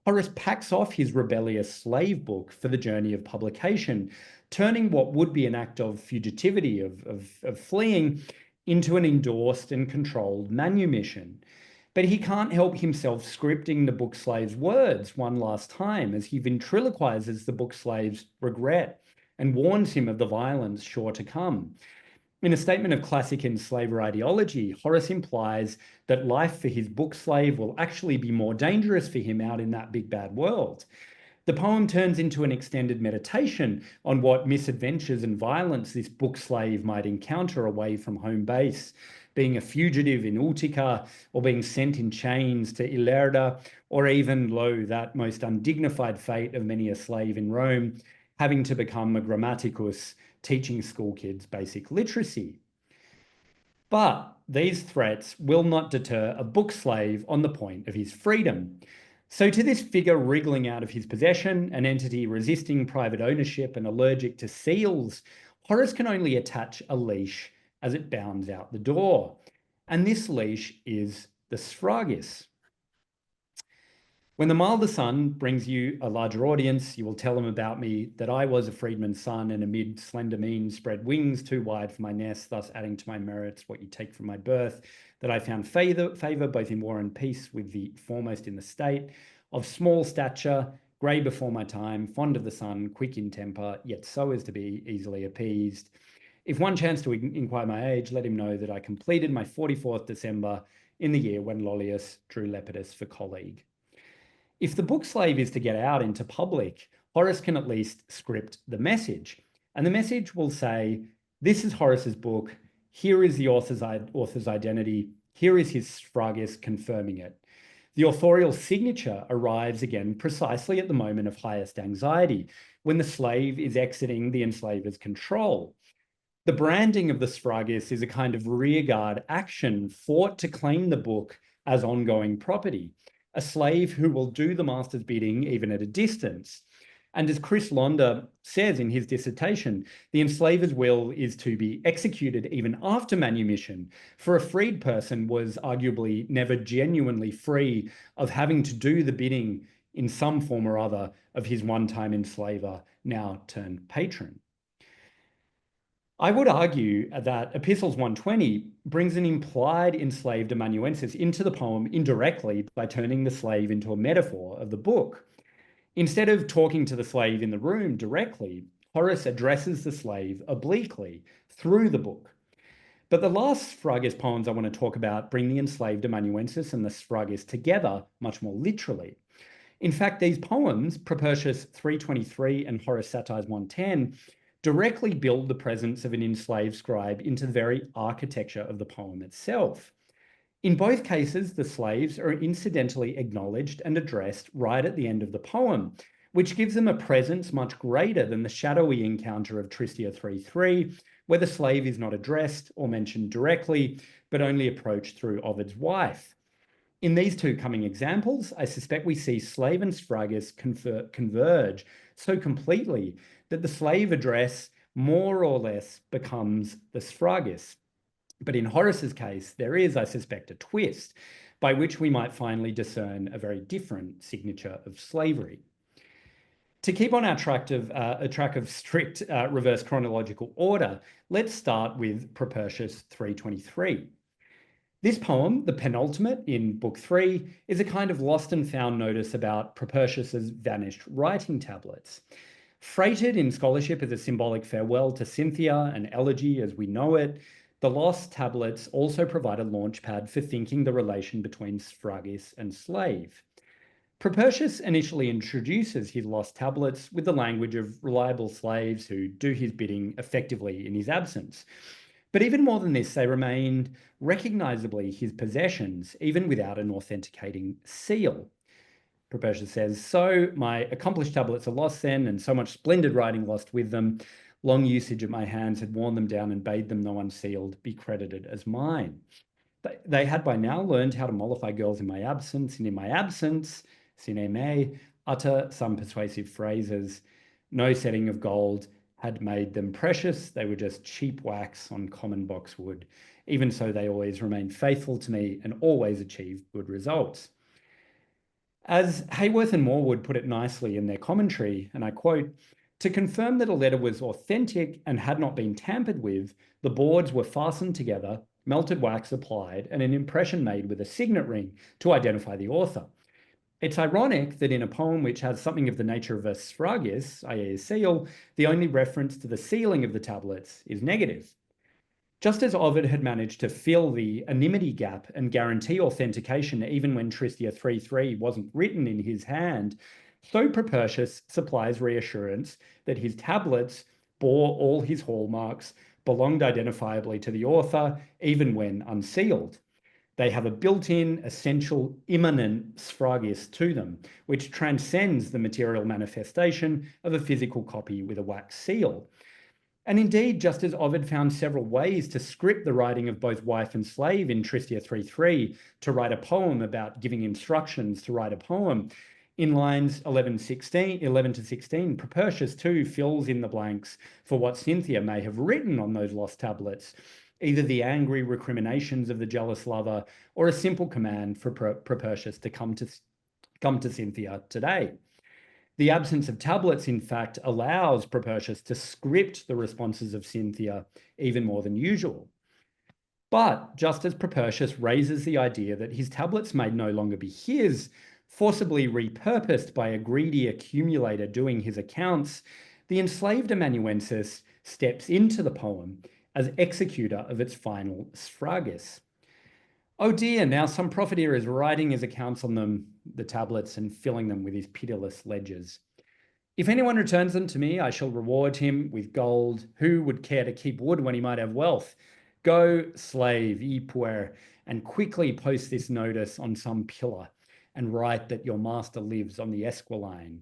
Horace packs off his rebellious slave book for the journey of publication, turning what would be an act of fugitivity, of fleeing, into an endorsed and controlled manumission. But he can't help himself scripting the book slave's words one last time as he ventriloquizes the book slave's regret and warns him of the violence sure to come. In a statement of classic enslaver ideology, Horace implies that life for his book slave will actually be more dangerous for him out in that big bad world. The poem turns into an extended meditation on what misadventures and violence this book slave might encounter away from home base, being a fugitive in Utica, or being sent in chains to Ilerda, or even, lo, that most undignified fate of many a slave in Rome, having to become a grammaticus, teaching school kids basic literacy. But these threats will not deter a book slave on the point of his freedom. So to this figure wriggling out of his possession, an entity resisting private ownership and allergic to seals, Horace can only attach a leash as it bounds out the door. And this leash is the sphragis. When the milder sun brings you a larger audience, you will tell them about me, that I was a freedman's son, and amid slender means spread wings too wide for my nest, thus adding to my merits what you take from my birth, that I found favour both in war and peace with the foremost in the state, of small stature, grey before my time, fond of the sun, quick in temper, yet so as to be easily appeased. If one chance to inquire my age, let him know that I completed my 44th December in the year when Lollius drew Lepidus for colleague. If the book slave is to get out into public, Horace can at least script the message. And the message will say, this is Horace's book, here is the author's identity, here is his sphragis confirming it. The authorial signature arrives again precisely at the moment of highest anxiety, when the slave is exiting the enslaver's control. The branding of the sphragis is a kind of rearguard action fought to claim the book as ongoing property, a slave who will do the master's bidding even at a distance. And as Chris Londa says in his dissertation, the enslaver's will is to be executed even after manumission, for a freed person was arguably never genuinely free of having to do the bidding in some form or other of his one-time enslaver, now turned patron. I would argue that Epistles 120 brings an implied enslaved amanuensis into the poem indirectly by turning the slave into a metaphor of the book. Instead of talking to the slave in the room directly, Horace addresses the slave obliquely through the book. But the last sphragis poems I want to talk about bring the enslaved amanuensis and the sphragis together much more literally. In fact, these poems, Propertius 323 and Horace Satires 110, directly build the presence of an enslaved scribe into the very architecture of the poem itself. In both cases, the slaves are incidentally acknowledged and addressed right at the end of the poem, which gives them a presence much greater than the shadowy encounter of Tristia 3.3, where the slave is not addressed or mentioned directly, but only approached through Ovid's wife. In these two coming examples, I suspect we see slave and sphragis converge so completely that the slave address more or less becomes the sphragis. But in Horace's case, there is, I suspect, a twist by which we might finally discern a very different signature of slavery. To keep on our track of strict reverse chronological order, let's start with Propertius 323. This poem, the penultimate in Book 3, is a kind of lost and found notice about Propertius's vanished writing tablets. Freighted in scholarship as a symbolic farewell to Cynthia and elegy as we know it, the lost tablets also provide a launchpad for thinking the relation between sphragis and slave. Propertius initially introduces his lost tablets with the language of reliable slaves who do his bidding effectively in his absence. But even more than this, they remained recognizably his possessions, even without an authenticating seal. Propertius says, "So my accomplished tablets are lost then, and so much splendid writing lost with them. Long usage at my hands had worn them down and bade them, though unsealed, be credited as mine." They had by now learned how to mollify girls in my absence, and in my absence, sine me, utter some persuasive phrases. No setting of gold had made them precious. They were just cheap wax on common boxwood. Even so, they always remained faithful to me and always achieved good results. As Hayworth and Morwood put it nicely in their commentary, and I quote, "To confirm that a letter was authentic and had not been tampered with, the boards were fastened together, melted wax applied, and an impression made with a signet ring to identify the author." It's ironic that in a poem which has something of the nature of a sphragis, i.e. a seal, the only reference to the sealing of the tablets is negative. Just as Ovid had managed to fill the anonymity gap and guarantee authentication even when Tristia 3.3 wasn't written in his hand, so Propertius supplies reassurance that his tablets bore all his hallmarks, belonged identifiably to the author, even when unsealed. They have a built-in, essential, immanent sphragis to them, which transcends the material manifestation of a physical copy with a wax seal. And indeed, just as Ovid found several ways to script the writing of both wife and slave in Tristia 3.3 to write a poem about giving instructions to write a poem, in lines 11 to 16, Propertius too fills in the blanks for what Cynthia may have written on those lost tablets, either the angry recriminations of the jealous lover or a simple command for Propertius to come to Cynthia today. The absence of tablets, in fact, allows Propertius to script the responses of Cynthia even more than usual. But just as Propertius raises the idea that his tablets may no longer be his, forcibly repurposed by a greedy accumulator doing his accounts, the enslaved amanuensis steps into the poem as executor of its final sphragis. Oh dear, now some profiteer is writing his accounts on them, the tablets, and filling them with his pitiless ledgers. If anyone returns them to me, I shall reward him with gold. Who would care to keep wood when he might have wealth? Go, slave, ye puer, and quickly post this notice on some pillar, and write that your master lives on the Esquiline.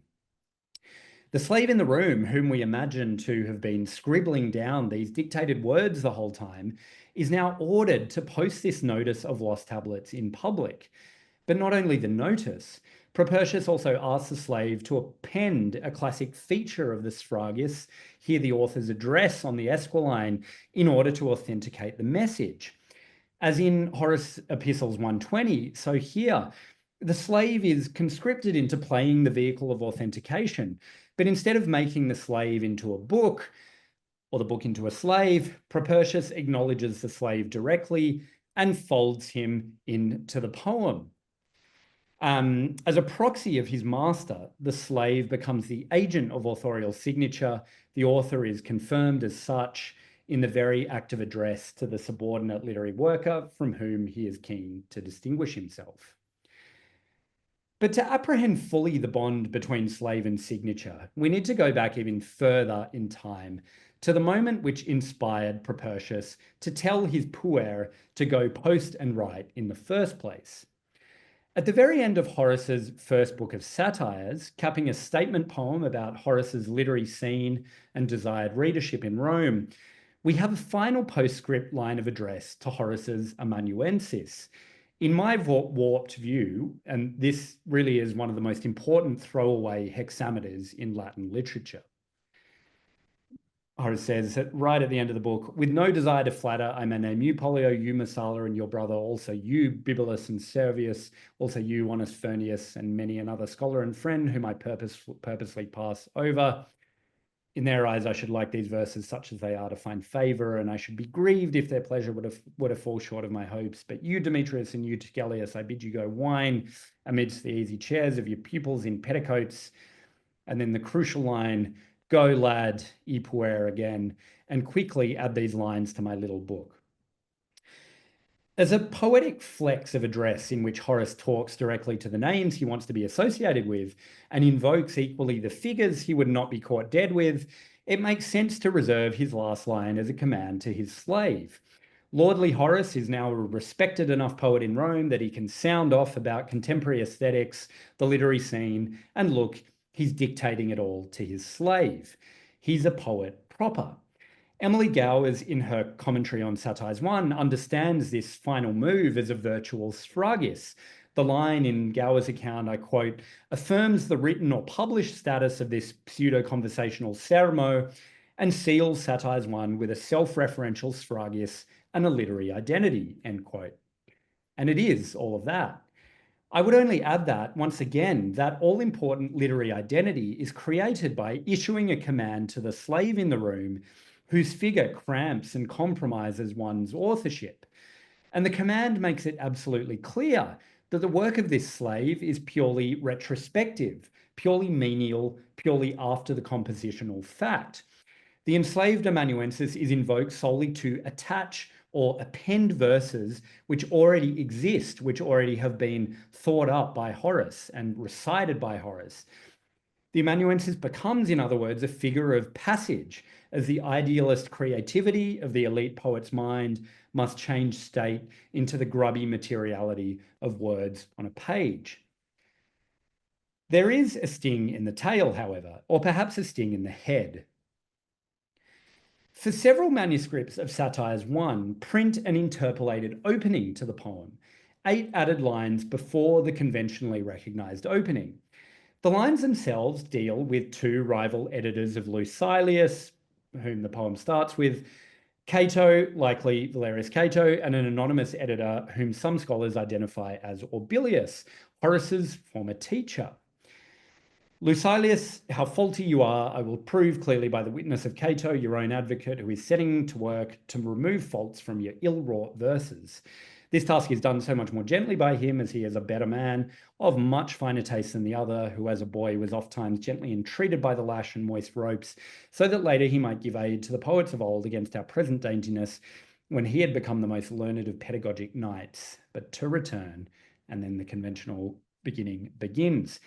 The slave in the room, whom we imagine to have been scribbling down these dictated words the whole time, is now ordered to post this notice of lost tablets in public. But not only the notice, Propertius also asks the slave to append a classic feature of the sphragis, here the author's address on the Esquiline, in order to authenticate the message. As in Horace Epistles 120, so here, the slave is conscripted into playing the vehicle of authentication, but instead of making the slave into a book, or the book into a slave, Propertius acknowledges the slave directly and folds him into the poem. As a proxy of his master, the slave becomes the agent of authorial signature. The author is confirmed as such in the very act of address to the subordinate literary worker from whom he is keen to distinguish himself. But to apprehend fully the bond between slave and signature, we need to go back even further in time to the moment which inspired Propertius to tell his puer to go post and write in the first place. At the very end of Horace's first book of satires, capping a statement poem about Horace's literary scene and desired readership in Rome, we have a final postscript line of address to Horace's amanuensis. In my warped view, and this really is one of the most important throwaway hexameters in Latin literature. Horace says right at the end of the book, with no desire to flatter, I may name you, Pollio, you, Messala, and your brother, also you, Bibulus and Servius, also you, Honest Furnius, and many another scholar and friend whom I purposely pass over. In their eyes, I should like these verses such as they are to find favor, and I should be grieved if their pleasure would have fall short of my hopes. But you, Demetrius, and you, Gellius, I bid you go whine amidst the easy chairs of your pupils in petticoats. And then the crucial line, go lad, e puer again, and quickly add these lines to my little book. As a poetic flex of address in which Horace talks directly to the names he wants to be associated with and invokes equally the figures he would not be caught dead with, it makes sense to reserve his last line as a command to his slave. Lordly Horace is now a respected enough poet in Rome that he can sound off about contemporary aesthetics, the literary scene, and look, he's dictating it all to his slave. He's a poet proper. Emily Gowers, in her commentary on Satires 1, understands this final move as a virtual sphragis. The line in Gowers' account, I quote, affirms the written or published status of this pseudo-conversational sermo and seals Satires 1 with a self-referential sphragis and a literary identity, end quote. And it is all of that. I would only add that, once again, that all-important literary identity is created by issuing a command to the slave in the room whose figure cramps and compromises one's authorship. And the command makes it absolutely clear that the work of this slave is purely retrospective, purely menial, purely after the compositional fact. The enslaved amanuensis is invoked solely to attach or append verses which already exist, which already have been thought up by Horace and recited by Horace. The amanuensis becomes, in other words, a figure of passage, as the idealist creativity of the elite poet's mind must change state into the grubby materiality of words on a page. There is a sting in the tail, however, or perhaps a sting in the head. For several manuscripts of Satires 1, print an interpolated opening to the poem, 8 added lines before the conventionally recognised opening. The lines themselves deal with 2 rival editors of Lucilius, whom the poem starts with, Cato, likely Valerius Cato, and an anonymous editor whom some scholars identify as Orbilius, Horace's former teacher. Lucilius, how faulty you are, I will prove clearly by the witness of Cato, your own advocate, who is setting to work to remove faults from your ill-wrought verses. This task is done so much more gently by him, as he is a better man, of much finer taste than the other, who as a boy was oft-times gently entreated by the lash and moist ropes, so that later he might give aid to the poets of old against our present daintiness, when he had become the most learned of pedagogic knights. But to return, and then the conventional beginning begins.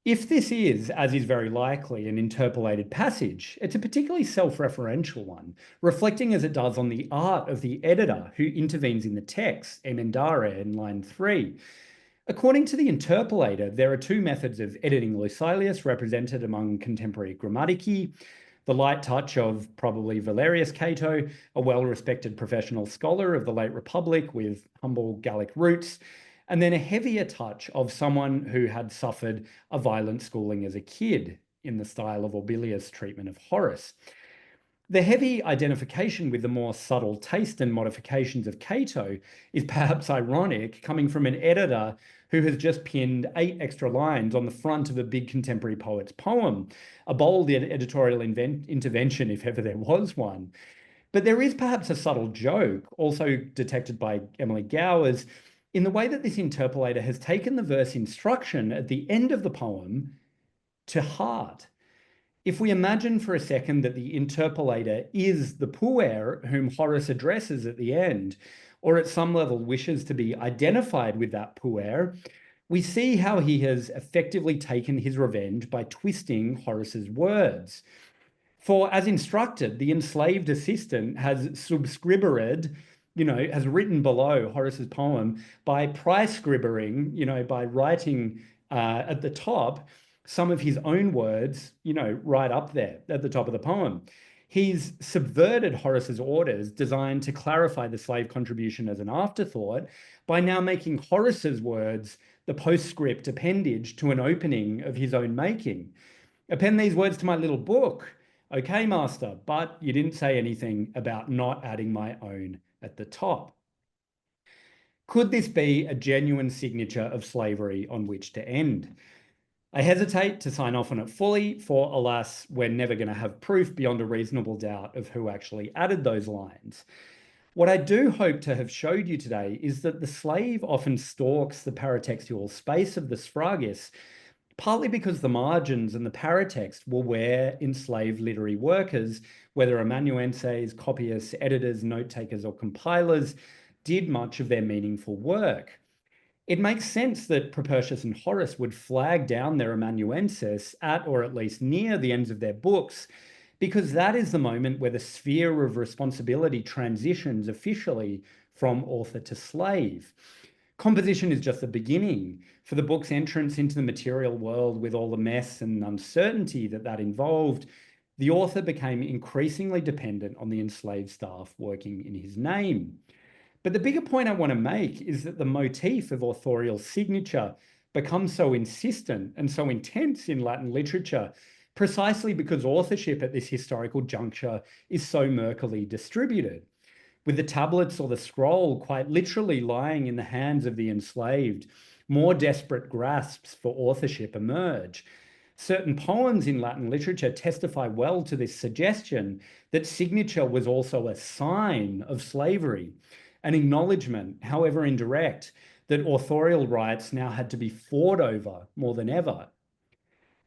If this is, as is very likely, an interpolated passage, it's a particularly self-referential one, reflecting as it does on the art of the editor who intervenes in the text, emendare, in line 3. According to the interpolator, there are 2 methods of editing Lucilius represented among contemporary grammatici: the light touch of probably Valerius Cato, a well-respected professional scholar of the late Republic with humble Gallic roots, and then a heavier touch of someone who had suffered a violent schooling as a kid, in the style of Orbilius' treatment of Horace. The heavy identification with the more subtle taste and modifications of Cato is perhaps ironic, coming from an editor who has just pinned 8 extra lines on the front of a big contemporary poet's poem, a bold editorial intervention if ever there was one. But there is perhaps a subtle joke, also detected by Emily Gowers, in the way that this interpolator has taken the verse instruction at the end of the poem to heart. If we imagine for a second that the interpolator is the puer whom Horace addresses at the end, or at some level wishes to be identified with that puer, we see how he has effectively taken his revenge by twisting Horace's words. For as instructed, the enslaved assistant has subscribered has written below Horace's poem by prescribbering, by writing at the top some of his own words, right up there at the top of the poem. He's subverted Horace's orders designed to clarify the slave contribution as an afterthought by now making Horace's words the postscript appendage to an opening of his own making. Append these words to my little book. Okay, master, but you didn't say anything about not adding my own at the top. Could this be a genuine signature of slavery on which to end? I hesitate to sign off on it fully, for alas, we're never going to have proof beyond a reasonable doubt of who actually added those lines. What I do hope to have showed you today is that the slave often stalks the paratextual space of the sphragis, partly because the margins and the paratext were where enslaved literary workers, whether amanuenses, copyists, editors, note-takers, or compilers, did much of their meaningful work. It makes sense that Propertius and Horace would flag down their amanuenses at or at least near the ends of their books, because that is the moment where the sphere of responsibility transitions officially from author to slave. Composition is just the beginning. For the book's entrance into the material world with all the mess and uncertainty that involved, the author became increasingly dependent on the enslaved staff working in his name. But the bigger point I want to make is that the motif of authorial signature becomes so insistent and so intense in Latin literature precisely because authorship at this historical juncture is so murkily distributed. With the tablets or the scroll quite literally lying in the hands of the enslaved, more desperate grasps for authorship emerge. Certain poems in Latin literature testify well to this suggestion that signature was also a sign of slavery, an acknowledgement, however indirect, that authorial rights now had to be fought over more than ever.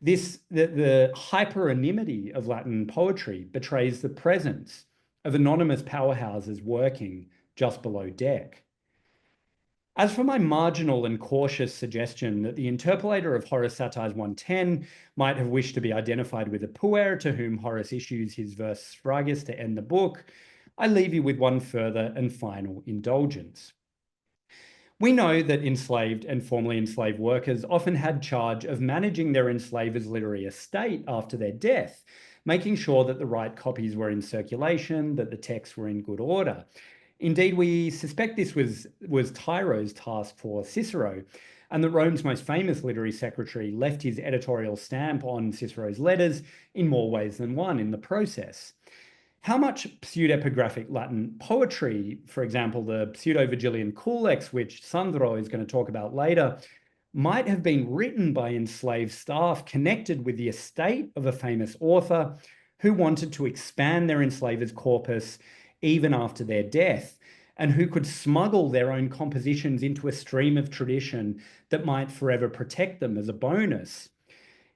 The hyperonymity of Latin poetry betrays the presence of anonymous powerhouses working just below deck. As for my marginal and cautious suggestion that the interpolator of Horace Satires 110 might have wished to be identified with a puer to whom Horace issues his verse sphragis to end the book, I leave you with one further and final indulgence. We know that enslaved and formerly enslaved workers often had charge of managing their enslavers' literary estate after their death, making sure that the right copies were in circulation, that the texts were in good order. Indeed, we suspect this was Tyro's task for Cicero, and that Rome's most famous literary secretary left his editorial stamp on Cicero's letters in more ways than one in the process. How much pseudepigraphic Latin poetry, for example, the pseudo-Virgilian culex, which Sandro is going to talk about later, might have been written by enslaved staff connected with the estate of a famous author who wanted to expand their enslavers' corpus even after their death, and who could smuggle their own compositions into a stream of tradition that might forever protect them as a bonus.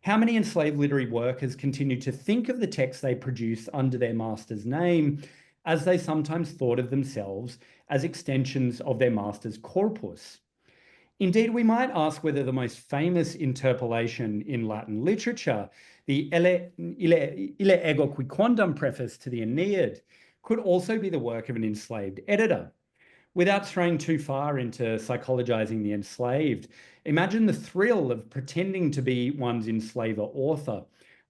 How many enslaved literary workers continue to think of the texts they produce under their master's name, as they sometimes thought of themselves as extensions of their master's corpus? Indeed, we might ask whether the most famous interpolation in Latin literature, the Ille ego qui quondam preface to the Aeneid, could also be the work of an enslaved editor. Without straying too far into psychologizing the enslaved, imagine the thrill of pretending to be one's enslaver author,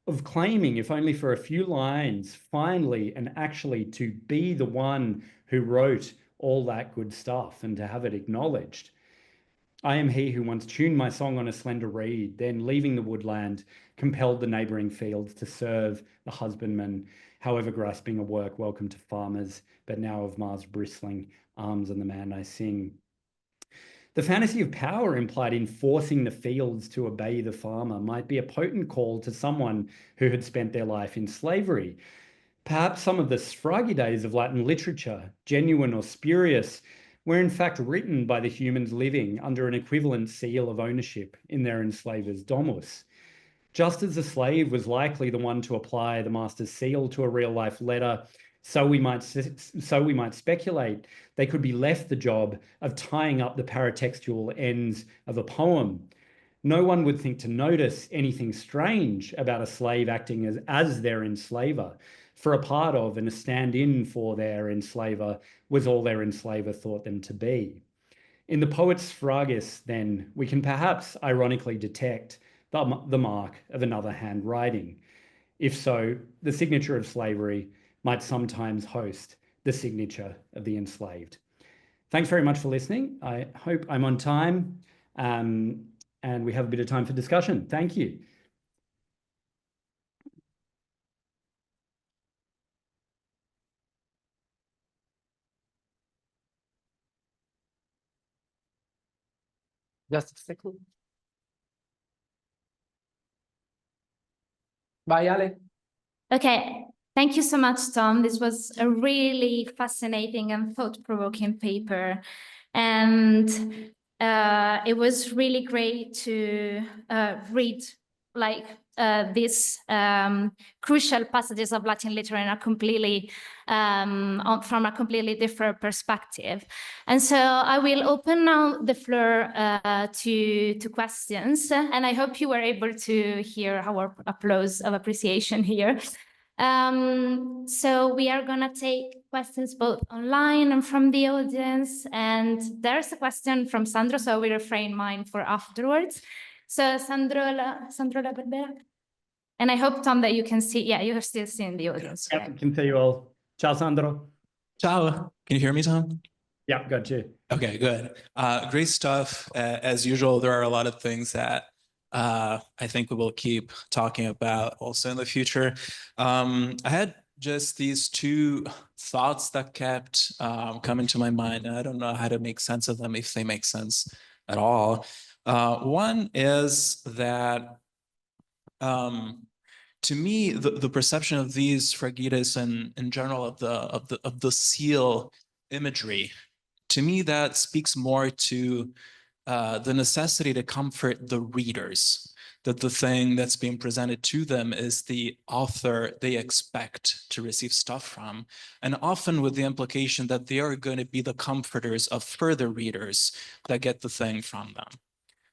of claiming, if only for a few lines, finally and actually to be the one who wrote all that good stuff and to have it acknowledged. I am he who once tuned my song on a slender reed, then leaving the woodland, compelled the neighbouring fields to serve the husbandman, however grasping a work welcome to farmers, but now of Mars bristling arms and the man I sing. The fantasy of power implied in forcing the fields to obey the farmer might be a potent call to someone who had spent their life in slavery. Perhaps some of the sphragis of Latin literature, genuine or spurious, were in fact written by the humans living under an equivalent seal of ownership in their enslaver's domus. Just as the slave was likely the one to apply the master's seal to a real-life letter, so we might speculate they could be left the job of tying up the paratextual ends of a poem. No one would think to notice anything strange about a slave acting as their enslaver. for a part of and a stand-in for their enslaver was all their enslaver thought them to be. In the poet's sphragis, then, we can perhaps ironically detect the mark of another handwriting. If so, the signature of slavery might sometimes host the signature of the enslaved. Thanks very much for listening. I hope I'm on time, and we have a bit of time for discussion. Thank you. Just a second. Bye, Ale. Okay, thank you so much, Tom. This was a really fascinating and thought-provoking paper. And it was really great to read these crucial passages of Latin literature in a completely from a completely different perspective. And so I will open now the floor to questions, and I hope you were able to hear our applause of appreciation here. So we are gonna take questions both online and from the audience, and there's a question from Sandro, so I will refrain mine for afterwards. So Sandro La Barbera. And I hope, Tom, that you can see, yeah, you're still seeing the audience. Yeah, I can see you all. Ciao, Sandro. Ciao. Can you hear me, Tom? Yeah, got you. Okay, good. Great stuff. As usual, there are a lot of things that I think we will keep talking about also in the future. I had just these two thoughts that kept coming to my mind, and I don't know how to make sense of them, if they make sense at all. One is that to me, the perception of these sphragis and in general of the seal imagery, to me that speaks more to the necessity to comfort the readers, that the thing that's being presented to them is the author they expect to receive stuff from, and often with the implication that they are going to be the comforters of further readers that get the thing from them.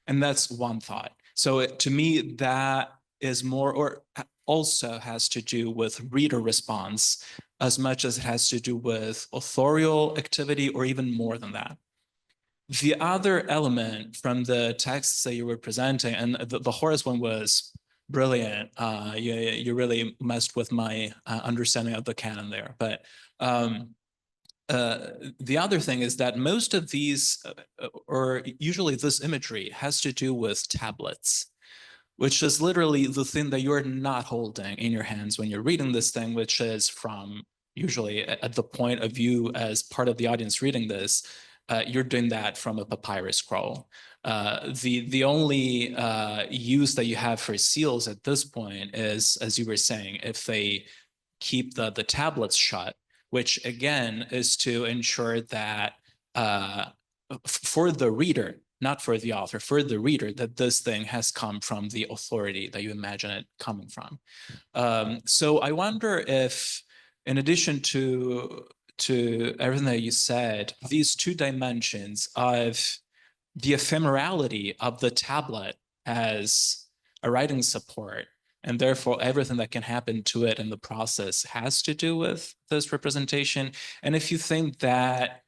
And that's one thought. So to me, that is more, or also has to do with reader response as much as it has to do with authorial activity, or even more than that. The other element from the texts that you were presenting, and the Horace one was brilliant. You really messed with my understanding of the canon there. But the other thing is that most of these, or usually this imagery, has to do with tablets, which is literally the thing that you're not holding in your hands when you're reading this thing, which is from usually at the point of view as part of the audience reading this, you're doing that from a papyrus scroll. The only use that you have for seals at this point is, as you were saying, if they keep the tablets shut, which again is to ensure that for the reader, not for the author, for the reader, that this thing has come from the authority that you imagine it coming from. So I wonder if, in addition to everything that you said, these two dimensions of the ephemerality of the tablet as a writing support, and therefore everything that can happen to it in the process has to do with this representation. And if you think that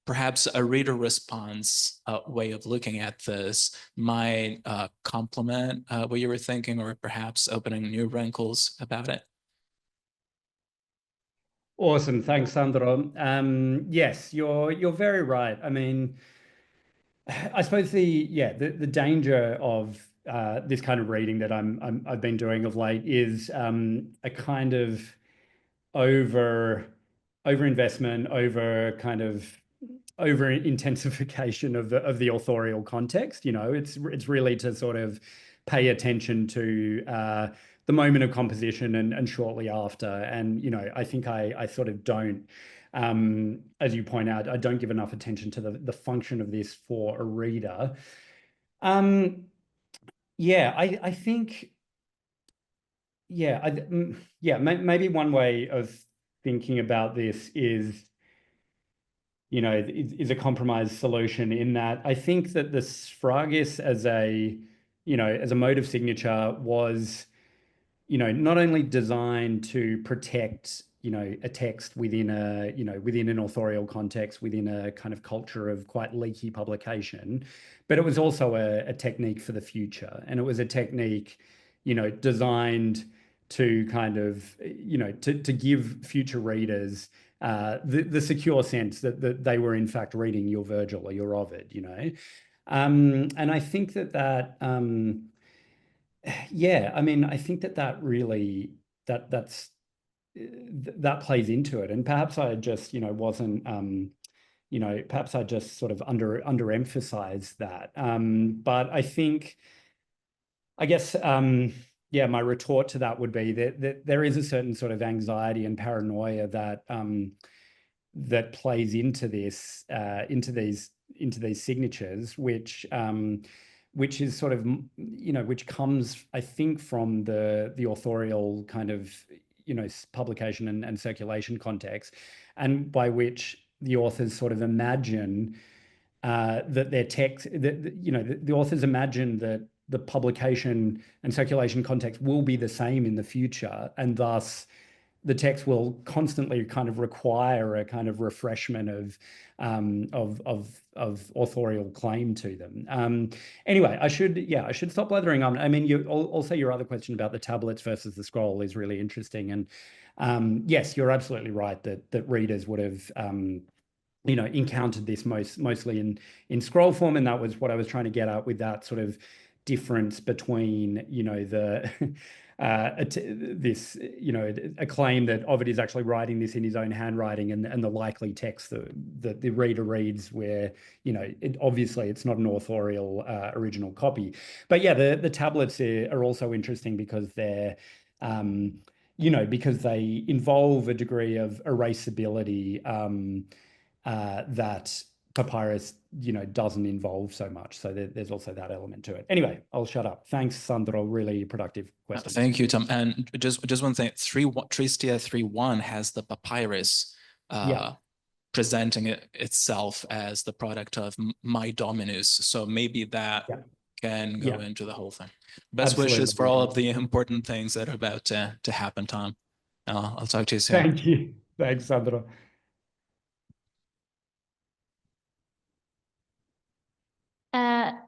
perhaps a reader response way of looking at this might complement what you were thinking, or perhaps opening new wrinkles about it. Awesome, thanks, Sandro. Yes, you're very right. I mean, I suppose the danger of this kind of reading that I've been doing of late is a kind of over-investment, over-intensification of the authorial context. You know, it's really to sort of pay attention to the moment of composition and shortly after. And, you know, I think I sort of don't, as you point out, I don't give enough attention to the function of this for a reader. Yeah, I think, maybe one way of thinking about this is, you know, is a compromise solution in that I think that the sphragis as a, you know, as a mode of signature was not only designed to protect, a text within within an authorial context, within a kind of culture of quite leaky publication, but it was also a technique for the future. And it was a technique, designed to kind of, to give future readers the secure sense that they were in fact reading your Virgil or your Ovid, And I think that yeah, I mean, I think that really that plays into it. And perhaps I just, wasn't perhaps I just sort of underemphasized that. But I guess yeah, my retort to that would be that there is a certain sort of anxiety and paranoia that that plays into this, into these signatures, which is sort of, which comes, I think, from the authorial kind of, publication and circulation context, and by which the authors sort of imagine that their text, that the authors imagine that the publication and circulation context will be the same in the future, and thus the text will constantly kind of require a kind of refreshment of authorial claim to them. Anyway, I should stop blathering on. I mean, also your other question about the tablets versus the scroll is really interesting, and yes, you're absolutely right that readers would have encountered this mostly in scroll form, and that was what I was trying to get at with that sort of difference between the this a claim that Ovid is actually writing this in his own handwriting, and the likely text that the reader reads, where obviously it's not an authorial original copy. But yeah, the tablets are also interesting because they're because they involve a degree of erasability that papyrus doesn't involve so much. So there's also that element to it. Anyway, I'll shut up. Thanks, Sandro. Really productive question. Thank you, Tom. And just one thing, Tristia 3.1 has the papyrus presenting itself as the product of my dominus. So maybe that can go into the whole thing. Best wishes for all of the important things that are about to happen, Tom. I'll talk to you soon. Thank you. Thanks, Sandro.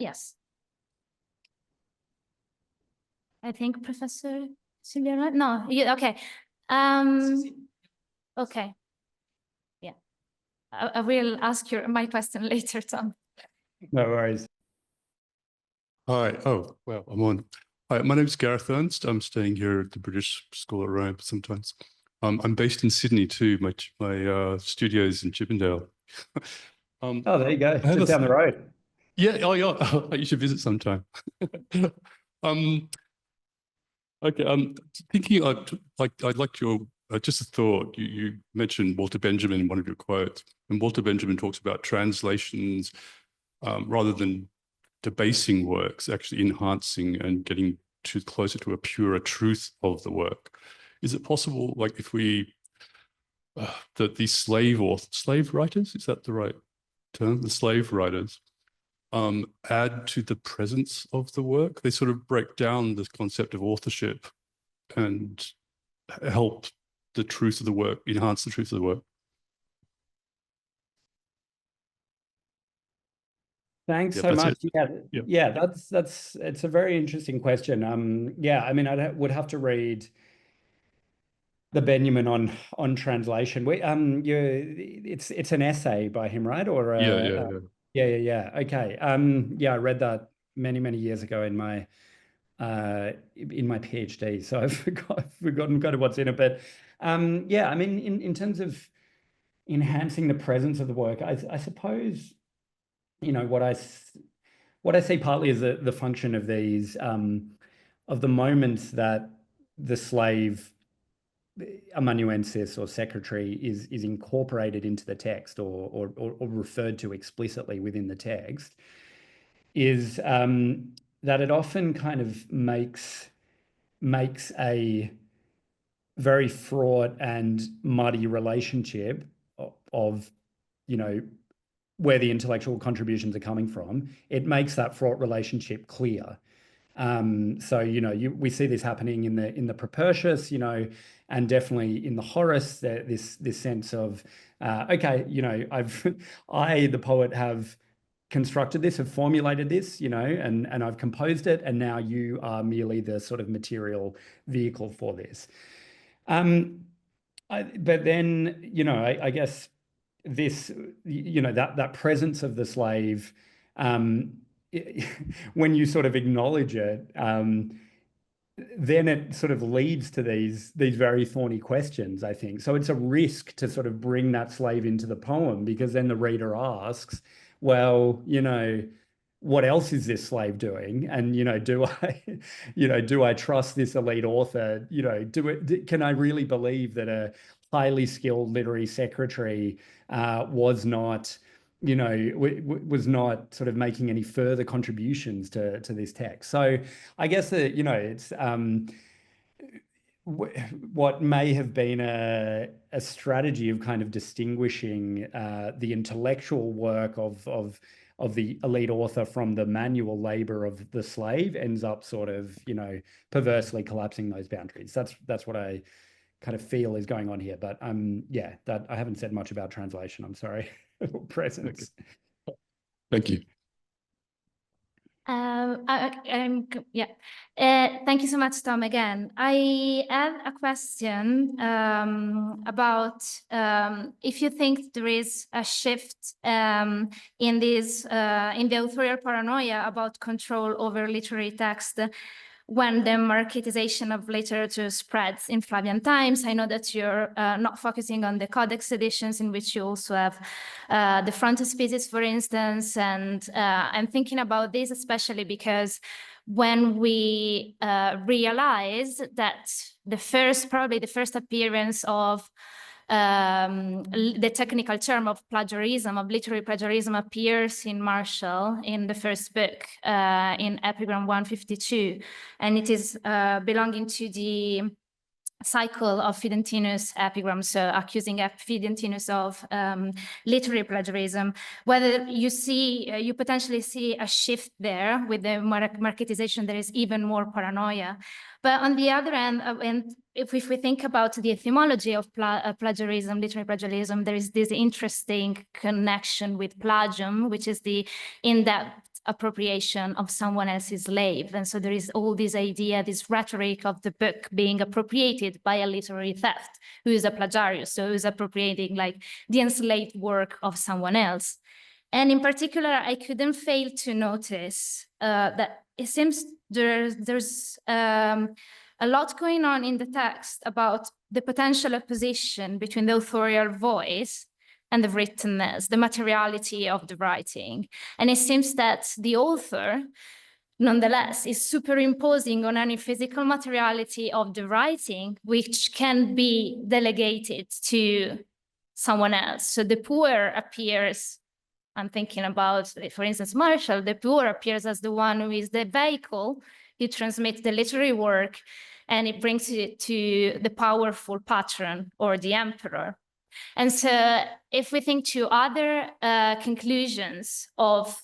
Yes. I think Professor Silvia, no, okay. Okay. Yeah. I will ask my question later, Tom. No worries. Hi. Oh, well, I'm on. Hi, my name is Gareth Ernst. I'm staying here at the British School at Rome sometimes. I'm based in Sydney too. My studio is in Chippendale. Oh, there you go. Just down the road. Yeah. Oh, yeah. You should visit sometime. Okay. Thinking I'd like your just a thought. You mentioned Walter Benjamin in one of your quotes, and Walter Benjamin talks about translations rather than debasing works, actually enhancing and getting closer to a purer truth of the work. Is it possible, like if we that these slave writers, is that the right term? The slave writers add to the presence of the work. They sort of break down this concept of authorship and help the truth of the work, enhance the truth of the work. Thanks so much. Yeah, it's a very interesting question. Yeah, I mean, I would have to read the Benjamin on translation. It's an essay by him, right? Or yeah. Okay. Yeah, I read that many years ago in my PhD, so I've forgotten kind of what's in it. But yeah, I mean, in terms of enhancing the presence of the work, I suppose what I see partly is the function of these of the moments that the slave amanuensis or secretary is incorporated into the text or referred to explicitly within the text, is that it often kind of makes a very fraught and muddy relationship of where the intellectual contributions are coming from. It makes that fraught relationship clear. So, you know, we see this happening in the Propertius, you know, and definitely in the Horace, this sense of, okay, you know, I, the poet, have constructed this, have formulated this, you know, and I've composed it, and now you are merely the sort of material vehicle for this. But then, you know, I guess this, you know, that presence of the slave, when you sort of acknowledge it, then it sort of leads to these very thorny questions, I think. So it's a risk to sort of bring that slave into the poem, because then the reader asks, well, you know, what else is this slave doing? And, you know, do I trust this elite author? You know, can I really believe that a highly skilled literary secretary was not, you know, was not sort of making any further contributions to this text? So I guess that, you know, it's what may have been a strategy of kind of distinguishing the intellectual work of the elite author from the manual labor of the slave ends up sort of, you know, perversely collapsing those boundaries. That's what I kind of feel is going on here. But yeah, that I haven't said much about translation. I'm sorry. Presence. Thank you. Yeah. Thank you so much, Tom. Again, I have a question about if you think there is a shift in the authorial paranoia about control over literary text when the marketization of literature spreads in Flavian times. I know that you're not focusing on the codex editions, in which you also have the frontispieces, for instance. And I'm thinking about this especially because when we realize that probably the first appearance of the technical term of plagiarism, of literary plagiarism, appears in Marshall in the first book, in Epigram 152, and it is belonging to the cycle of Fidentinus epigrams, so accusing Fidentinus of literary plagiarism. Whether you potentially see a shift there with the marketization, there is even more paranoia. But on the other hand, and if we think about the etymology of plagiarism, literary plagiarism, there is this interesting connection with plagium, which is the in-depth appropriation of someone else's slave. And so there is all this idea, this rhetoric of the book being appropriated by a literary theft, who is a plagiarius, so who's appropriating like the enslaved work of someone else. And in particular, I couldn't fail to notice that it seems there's a lot going on in the text about the potential opposition between the authorial voice and the writtenness, the materiality of the writing. And it seems that the author, nonetheless, is superimposing on any physical materiality of the writing, which can be delegated to someone else. So the poor appears, I'm thinking about, for instance, Marshall, the poor appears as the one who is the vehicle, he transmits the literary work, and it brings it to the powerful patron or the emperor. And so if we think to other conclusions of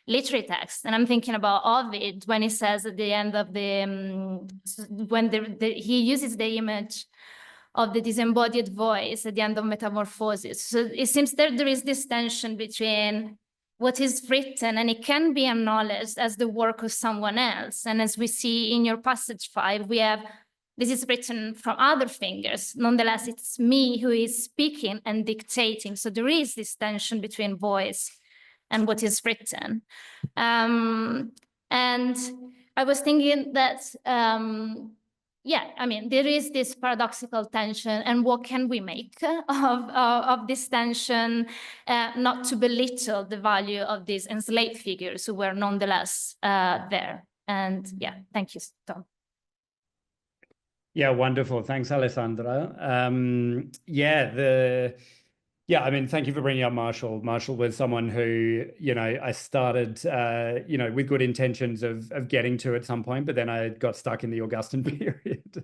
literary text, and I'm thinking about Ovid when he says at the end of he uses the image of the disembodied voice at the end of Metamorphosis. So it seems that there is this tension between what is written, and it can be acknowledged as the work of someone else. And as we see in your passage 5, we have, this is written from other fingers. Nonetheless, it's me who is speaking and dictating. So there is this tension between voice and what is written. And I was thinking that, yeah, I mean, there is this paradoxical tension, and what can we make of this tension, not to belittle the value of these enslaved figures who were nonetheless there. And yeah, thank you, Tom. Yeah, wonderful. Thanks, Alessandra. Yeah, I mean, thank you for bringing up Marshall. Marshall was someone who, you know, I started, you know, with good intentions of getting to at some point, but then I got stuck in the Augustan period,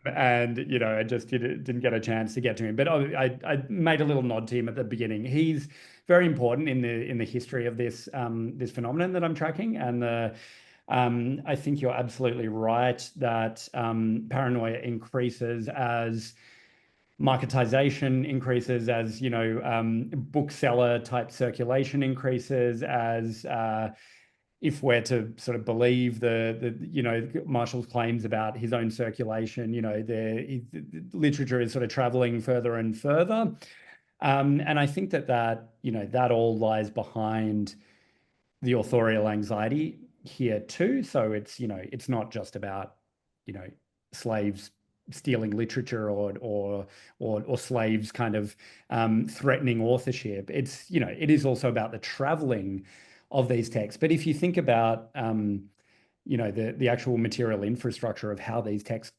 and you know, I just didn't get a chance to get to him. But I made a little nod to him at the beginning. He's very important in the history of this this phenomenon that I'm tracking, and I think you're absolutely right that paranoia increases as marketization increases, as, bookseller type circulation increases, as if we're to sort of believe the Marshall's claims about his own circulation, the literature is sort of traveling further and further. And I think that all lies behind the authorial anxiety here too. So it's not just about, slaves stealing literature or slaves kind of threatening authorship. It is also about the traveling of these texts. But if you think about the actual material infrastructure of how these texts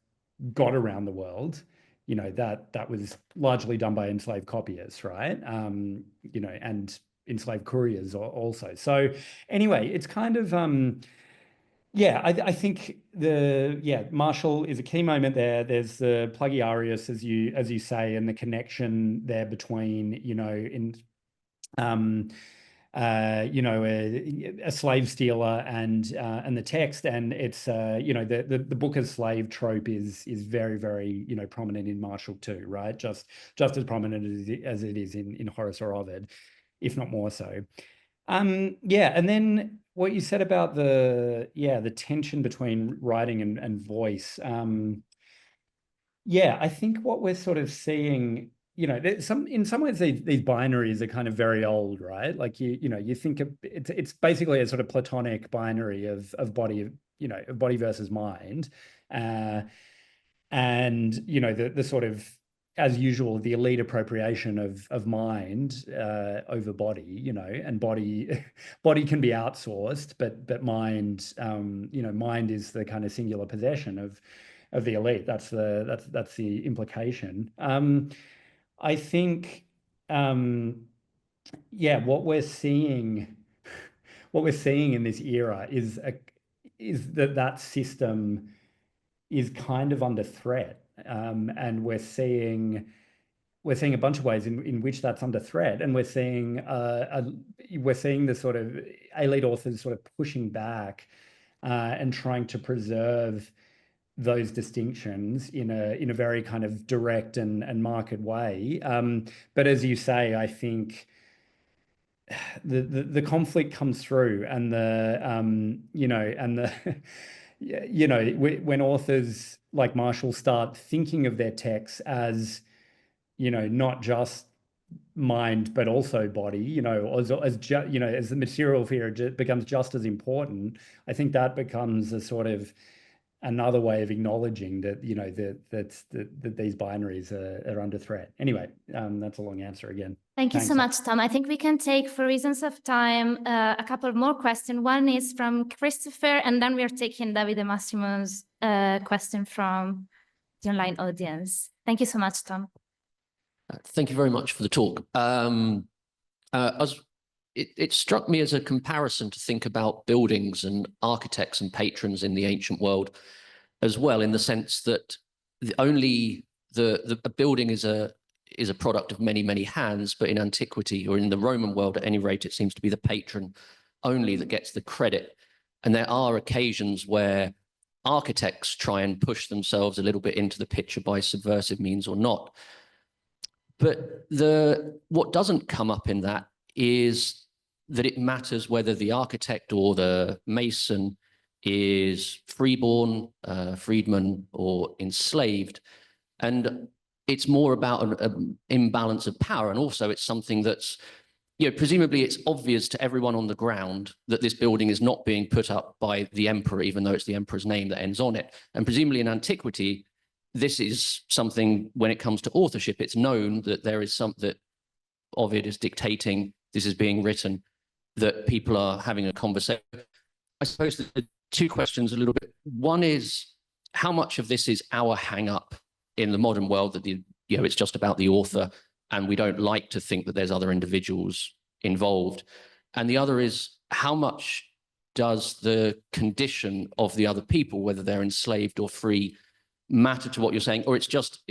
got around the world, that was largely done by enslaved copyists, right? And enslaved couriers also. So anyway, it's kind of I think Marshall is a key moment there. There's the plagiarius, as you say, and the connection there between a slave stealer and the text, and it's the book as slave trope is very, very prominent in Marshall too, right? Just as prominent as it is in Horace or Ovid, if not more so. And then what you said about the tension between writing and voice. I think what we're sort of seeing, in some ways these binaries are kind of very old, right? Like you think of it's basically a sort of Platonic binary of body, of body versus mind, and the sort of, as usual, the elite appropriation of mind over body, and body can be outsourced, but mind, mind is the kind of singular possession of the elite. That's the implication. I think, what we're seeing in this era is that system is kind of under threat. And we're seeing a bunch of ways in which that's under threat, and we're seeing the sort of elite authors sort of pushing back and trying to preserve those distinctions in a very kind of direct and marked way. But as you say, I think the conflict comes through, and when authors like Marshall start thinking of their texts as, not just mind but also body, as the material here becomes just as important. I think that becomes a sort of another way of acknowledging that that these binaries are under threat. Anyway, that's a long answer again. Thank you so much, Tom. I think we can take, for reasons of time, a couple more questions. One is from Christopher, and then we are taking Davide Massimo's question from the online audience. Thank you so much, Tom. Thank you very much for the talk. It struck me as a comparison to think about buildings and architects and patrons in the ancient world as well, in the sense that a building is a product of many, many hands, but in antiquity, or in the Roman world at any rate, it seems to be the patron only that gets the credit. And there are occasions where architects try and push themselves a little bit into the picture by subversive means or not. But what doesn't come up in that is that it matters whether the architect or the mason is freeborn, freedman, or enslaved. And it's more about an imbalance of power. And also it's something that's, presumably it's obvious to everyone on the ground that this building is not being put up by the emperor, even though it's the emperor's name that ends on it. And presumably in antiquity, this is something, when it comes to authorship, it's known that there is that Ovid is dictating, this is being written, that people are having a conversation. I suppose the two questions a little bit. One is, how much of this is our hang up in the modern world, that it's just about the author and we don't like to think that there's other individuals involved? And the other is, how much does the condition of the other people, whether they're enslaved or free, matter to what you're saying? Or it's just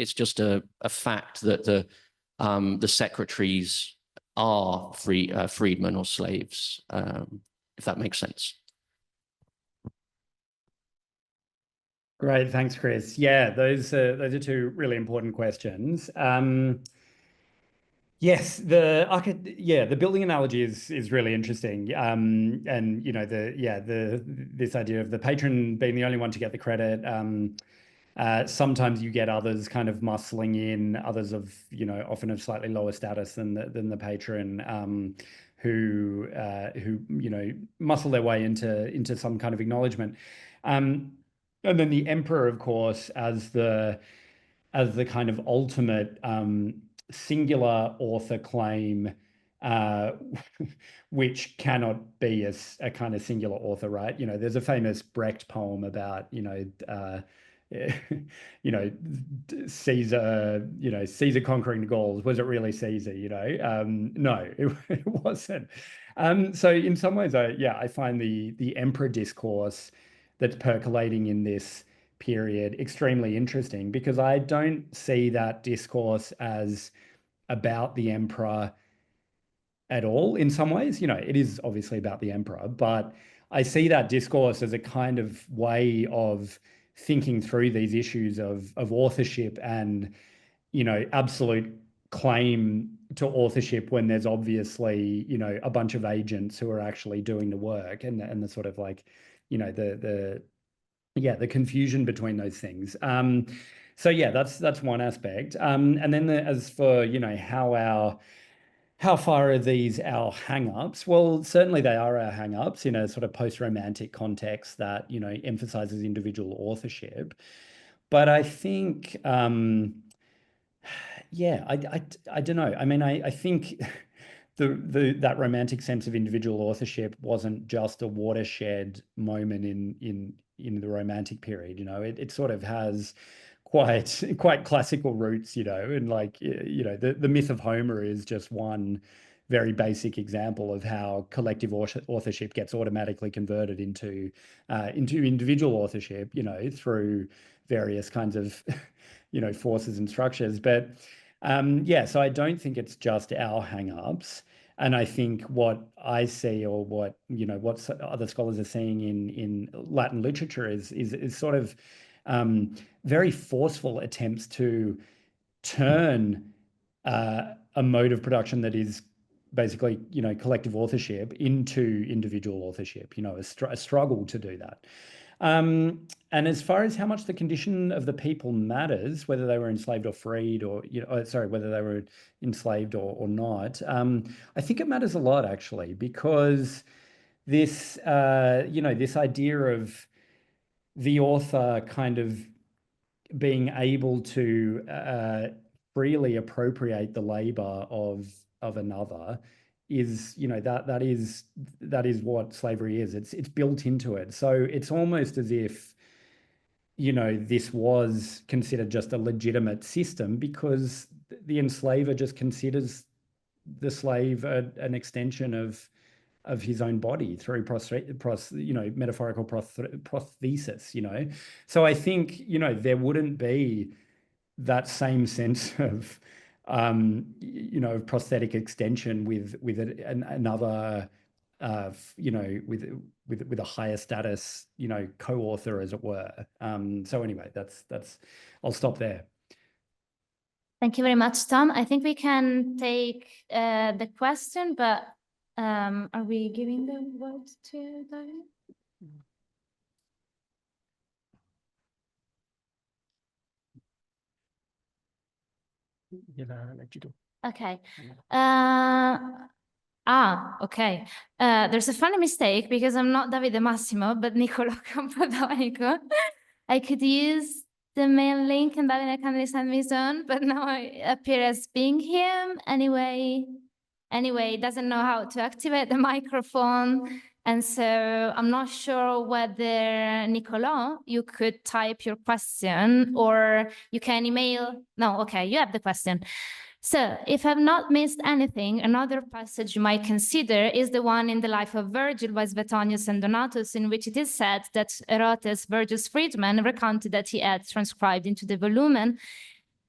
a fact that the secretaries are freedmen or slaves, if that makes sense. Great, thanks, Chris. Yeah, those are two really important questions. Yes, the building analogy is really interesting. And you know, this idea of the patron being the only one to get the credit. Sometimes you get others kind of muscling in, others of, you know, often of slightly lower status than the patron, who you know, muscle their way into some kind of acknowledgement. And then the emperor, of course, as the kind of ultimate singular author claim, which cannot be a kind of singular author, right? You know, there's a famous Brecht poem about, you know, Caesar conquering the Gauls. Was it really Caesar? You know, no, it wasn't. So in some ways, I find the emperor discourse that's percolating in this period extremely interesting, because I don't see that discourse as about the emperor at all. In some ways, you know, it is obviously about the emperor, but I see that discourse as a kind of way of thinking through these issues of authorship and, you know, absolute claim to authorship when there's obviously, you know, a bunch of agents who are actually doing the work, and the sort of like, you know, the confusion between those things. So yeah, that's one aspect. And then as for, you know, how far are these our hang-ups? Well, certainly they are our hang-ups in a sort of post-romantic context that, you know, emphasizes individual authorship. But I think, yeah, I don't know. I mean, I think that romantic sense of individual authorship wasn't just a watershed moment in the Romantic period. You know, it sort of has quite classical roots, you know, and like, you know, the myth of Homer is just one very basic example of how collective authorship gets automatically converted into individual authorship, you know, through various kinds of, you know, forces and structures. But yeah, so I don't think it's just our hang-ups. And I think what I see, or what, you know, what other scholars are seeing in Latin literature is sort of very forceful attempts to turn a mode of production that is basically, you know, collective authorship into individual authorship, you know, a struggle to do that. And as far as how much the condition of the people matters, whether they were enslaved or freed, or, you know, sorry, whether they were enslaved or not, I think it matters a lot, actually, because this, you know, this idea of the author kind of being able to freely appropriate the labor of another is, you know, that is what slavery is. It's built into it. So it's almost as if, you know, this was considered just a legitimate system because the enslaver just considers the slave an extension of his own body through you know, metaphorical prosthesis, you know. So I think, you know, there wouldn't be that same sense of you know, prosthetic extension with another you know, with a higher status, you know, co-author, as it were. So anyway, that's I'll stop there. Thank you very much, Tom. I think we can take the question, but are we giving the word to David? Okay. Okay. There's a funny mistake because I'm not Davide Massimo, but Niccolò Campodonico. I could use the main link and Davide can send me his own, but now I appear as being him. Anyway, doesn't know how to activate the microphone. And so I'm not sure whether, Niccolò, you could type your question or you can email. No, okay, you have the question. So if I've not missed anything, another passage you might consider is the one in the life of Virgil by Suetonius and Donatus, in which it is said that Herodes, Virgil's freedman, recounted that he had transcribed into the volumen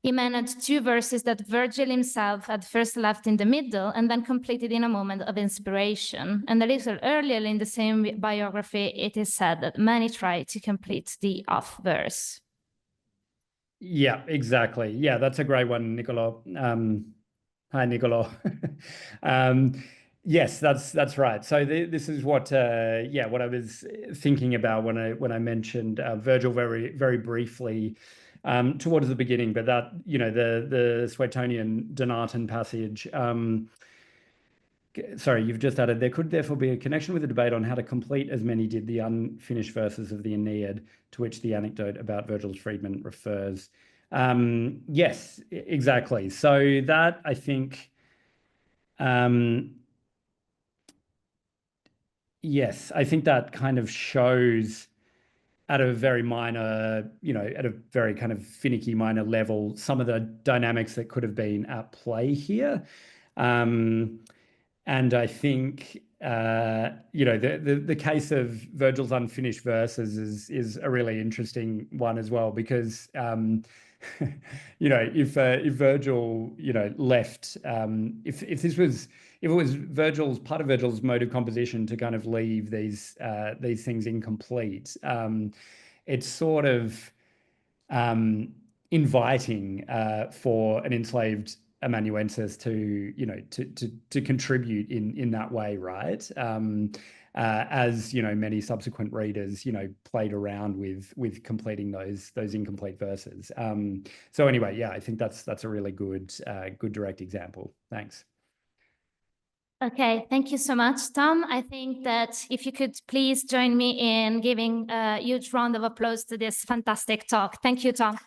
He managed 2 verses that Virgil himself had first left in the middle and then completed in a moment of inspiration. And a little earlier in the same biography, it is said that many tried to complete the off verse. Yeah, exactly. Yeah, that's a great one, Nicolo. Hi, Nicolo. Yes, that's right. So this is what what I was thinking about when I mentioned Virgil very briefly towards the beginning, but that the Suetonian Donatan passage. Sorry, you've just added, there could therefore be a connection with the debate on how to complete as many did the unfinished verses of the Aeneid, to which the anecdote about Virgil's freedman refers. Yes, exactly. So that, I think, yes, I think that kind of shows at a very minor, at a very kind of finicky minor level, some of the dynamics that could have been at play here. And I think, the case of Virgil's unfinished verses is a really interesting one as well, because, if Virgil, left, if it was part of Virgil's mode of composition to kind of leave these things incomplete, it's sort of inviting for an enslaved amanuensis to contribute in that way, right? As many subsequent readers played around with completing those incomplete verses. So anyway, yeah, I think that's a really good direct example. Thanks. Okay, thank you so much, Tom. I think that if you could please join me in giving a huge round of applause to this fantastic talk. Thank you, Tom.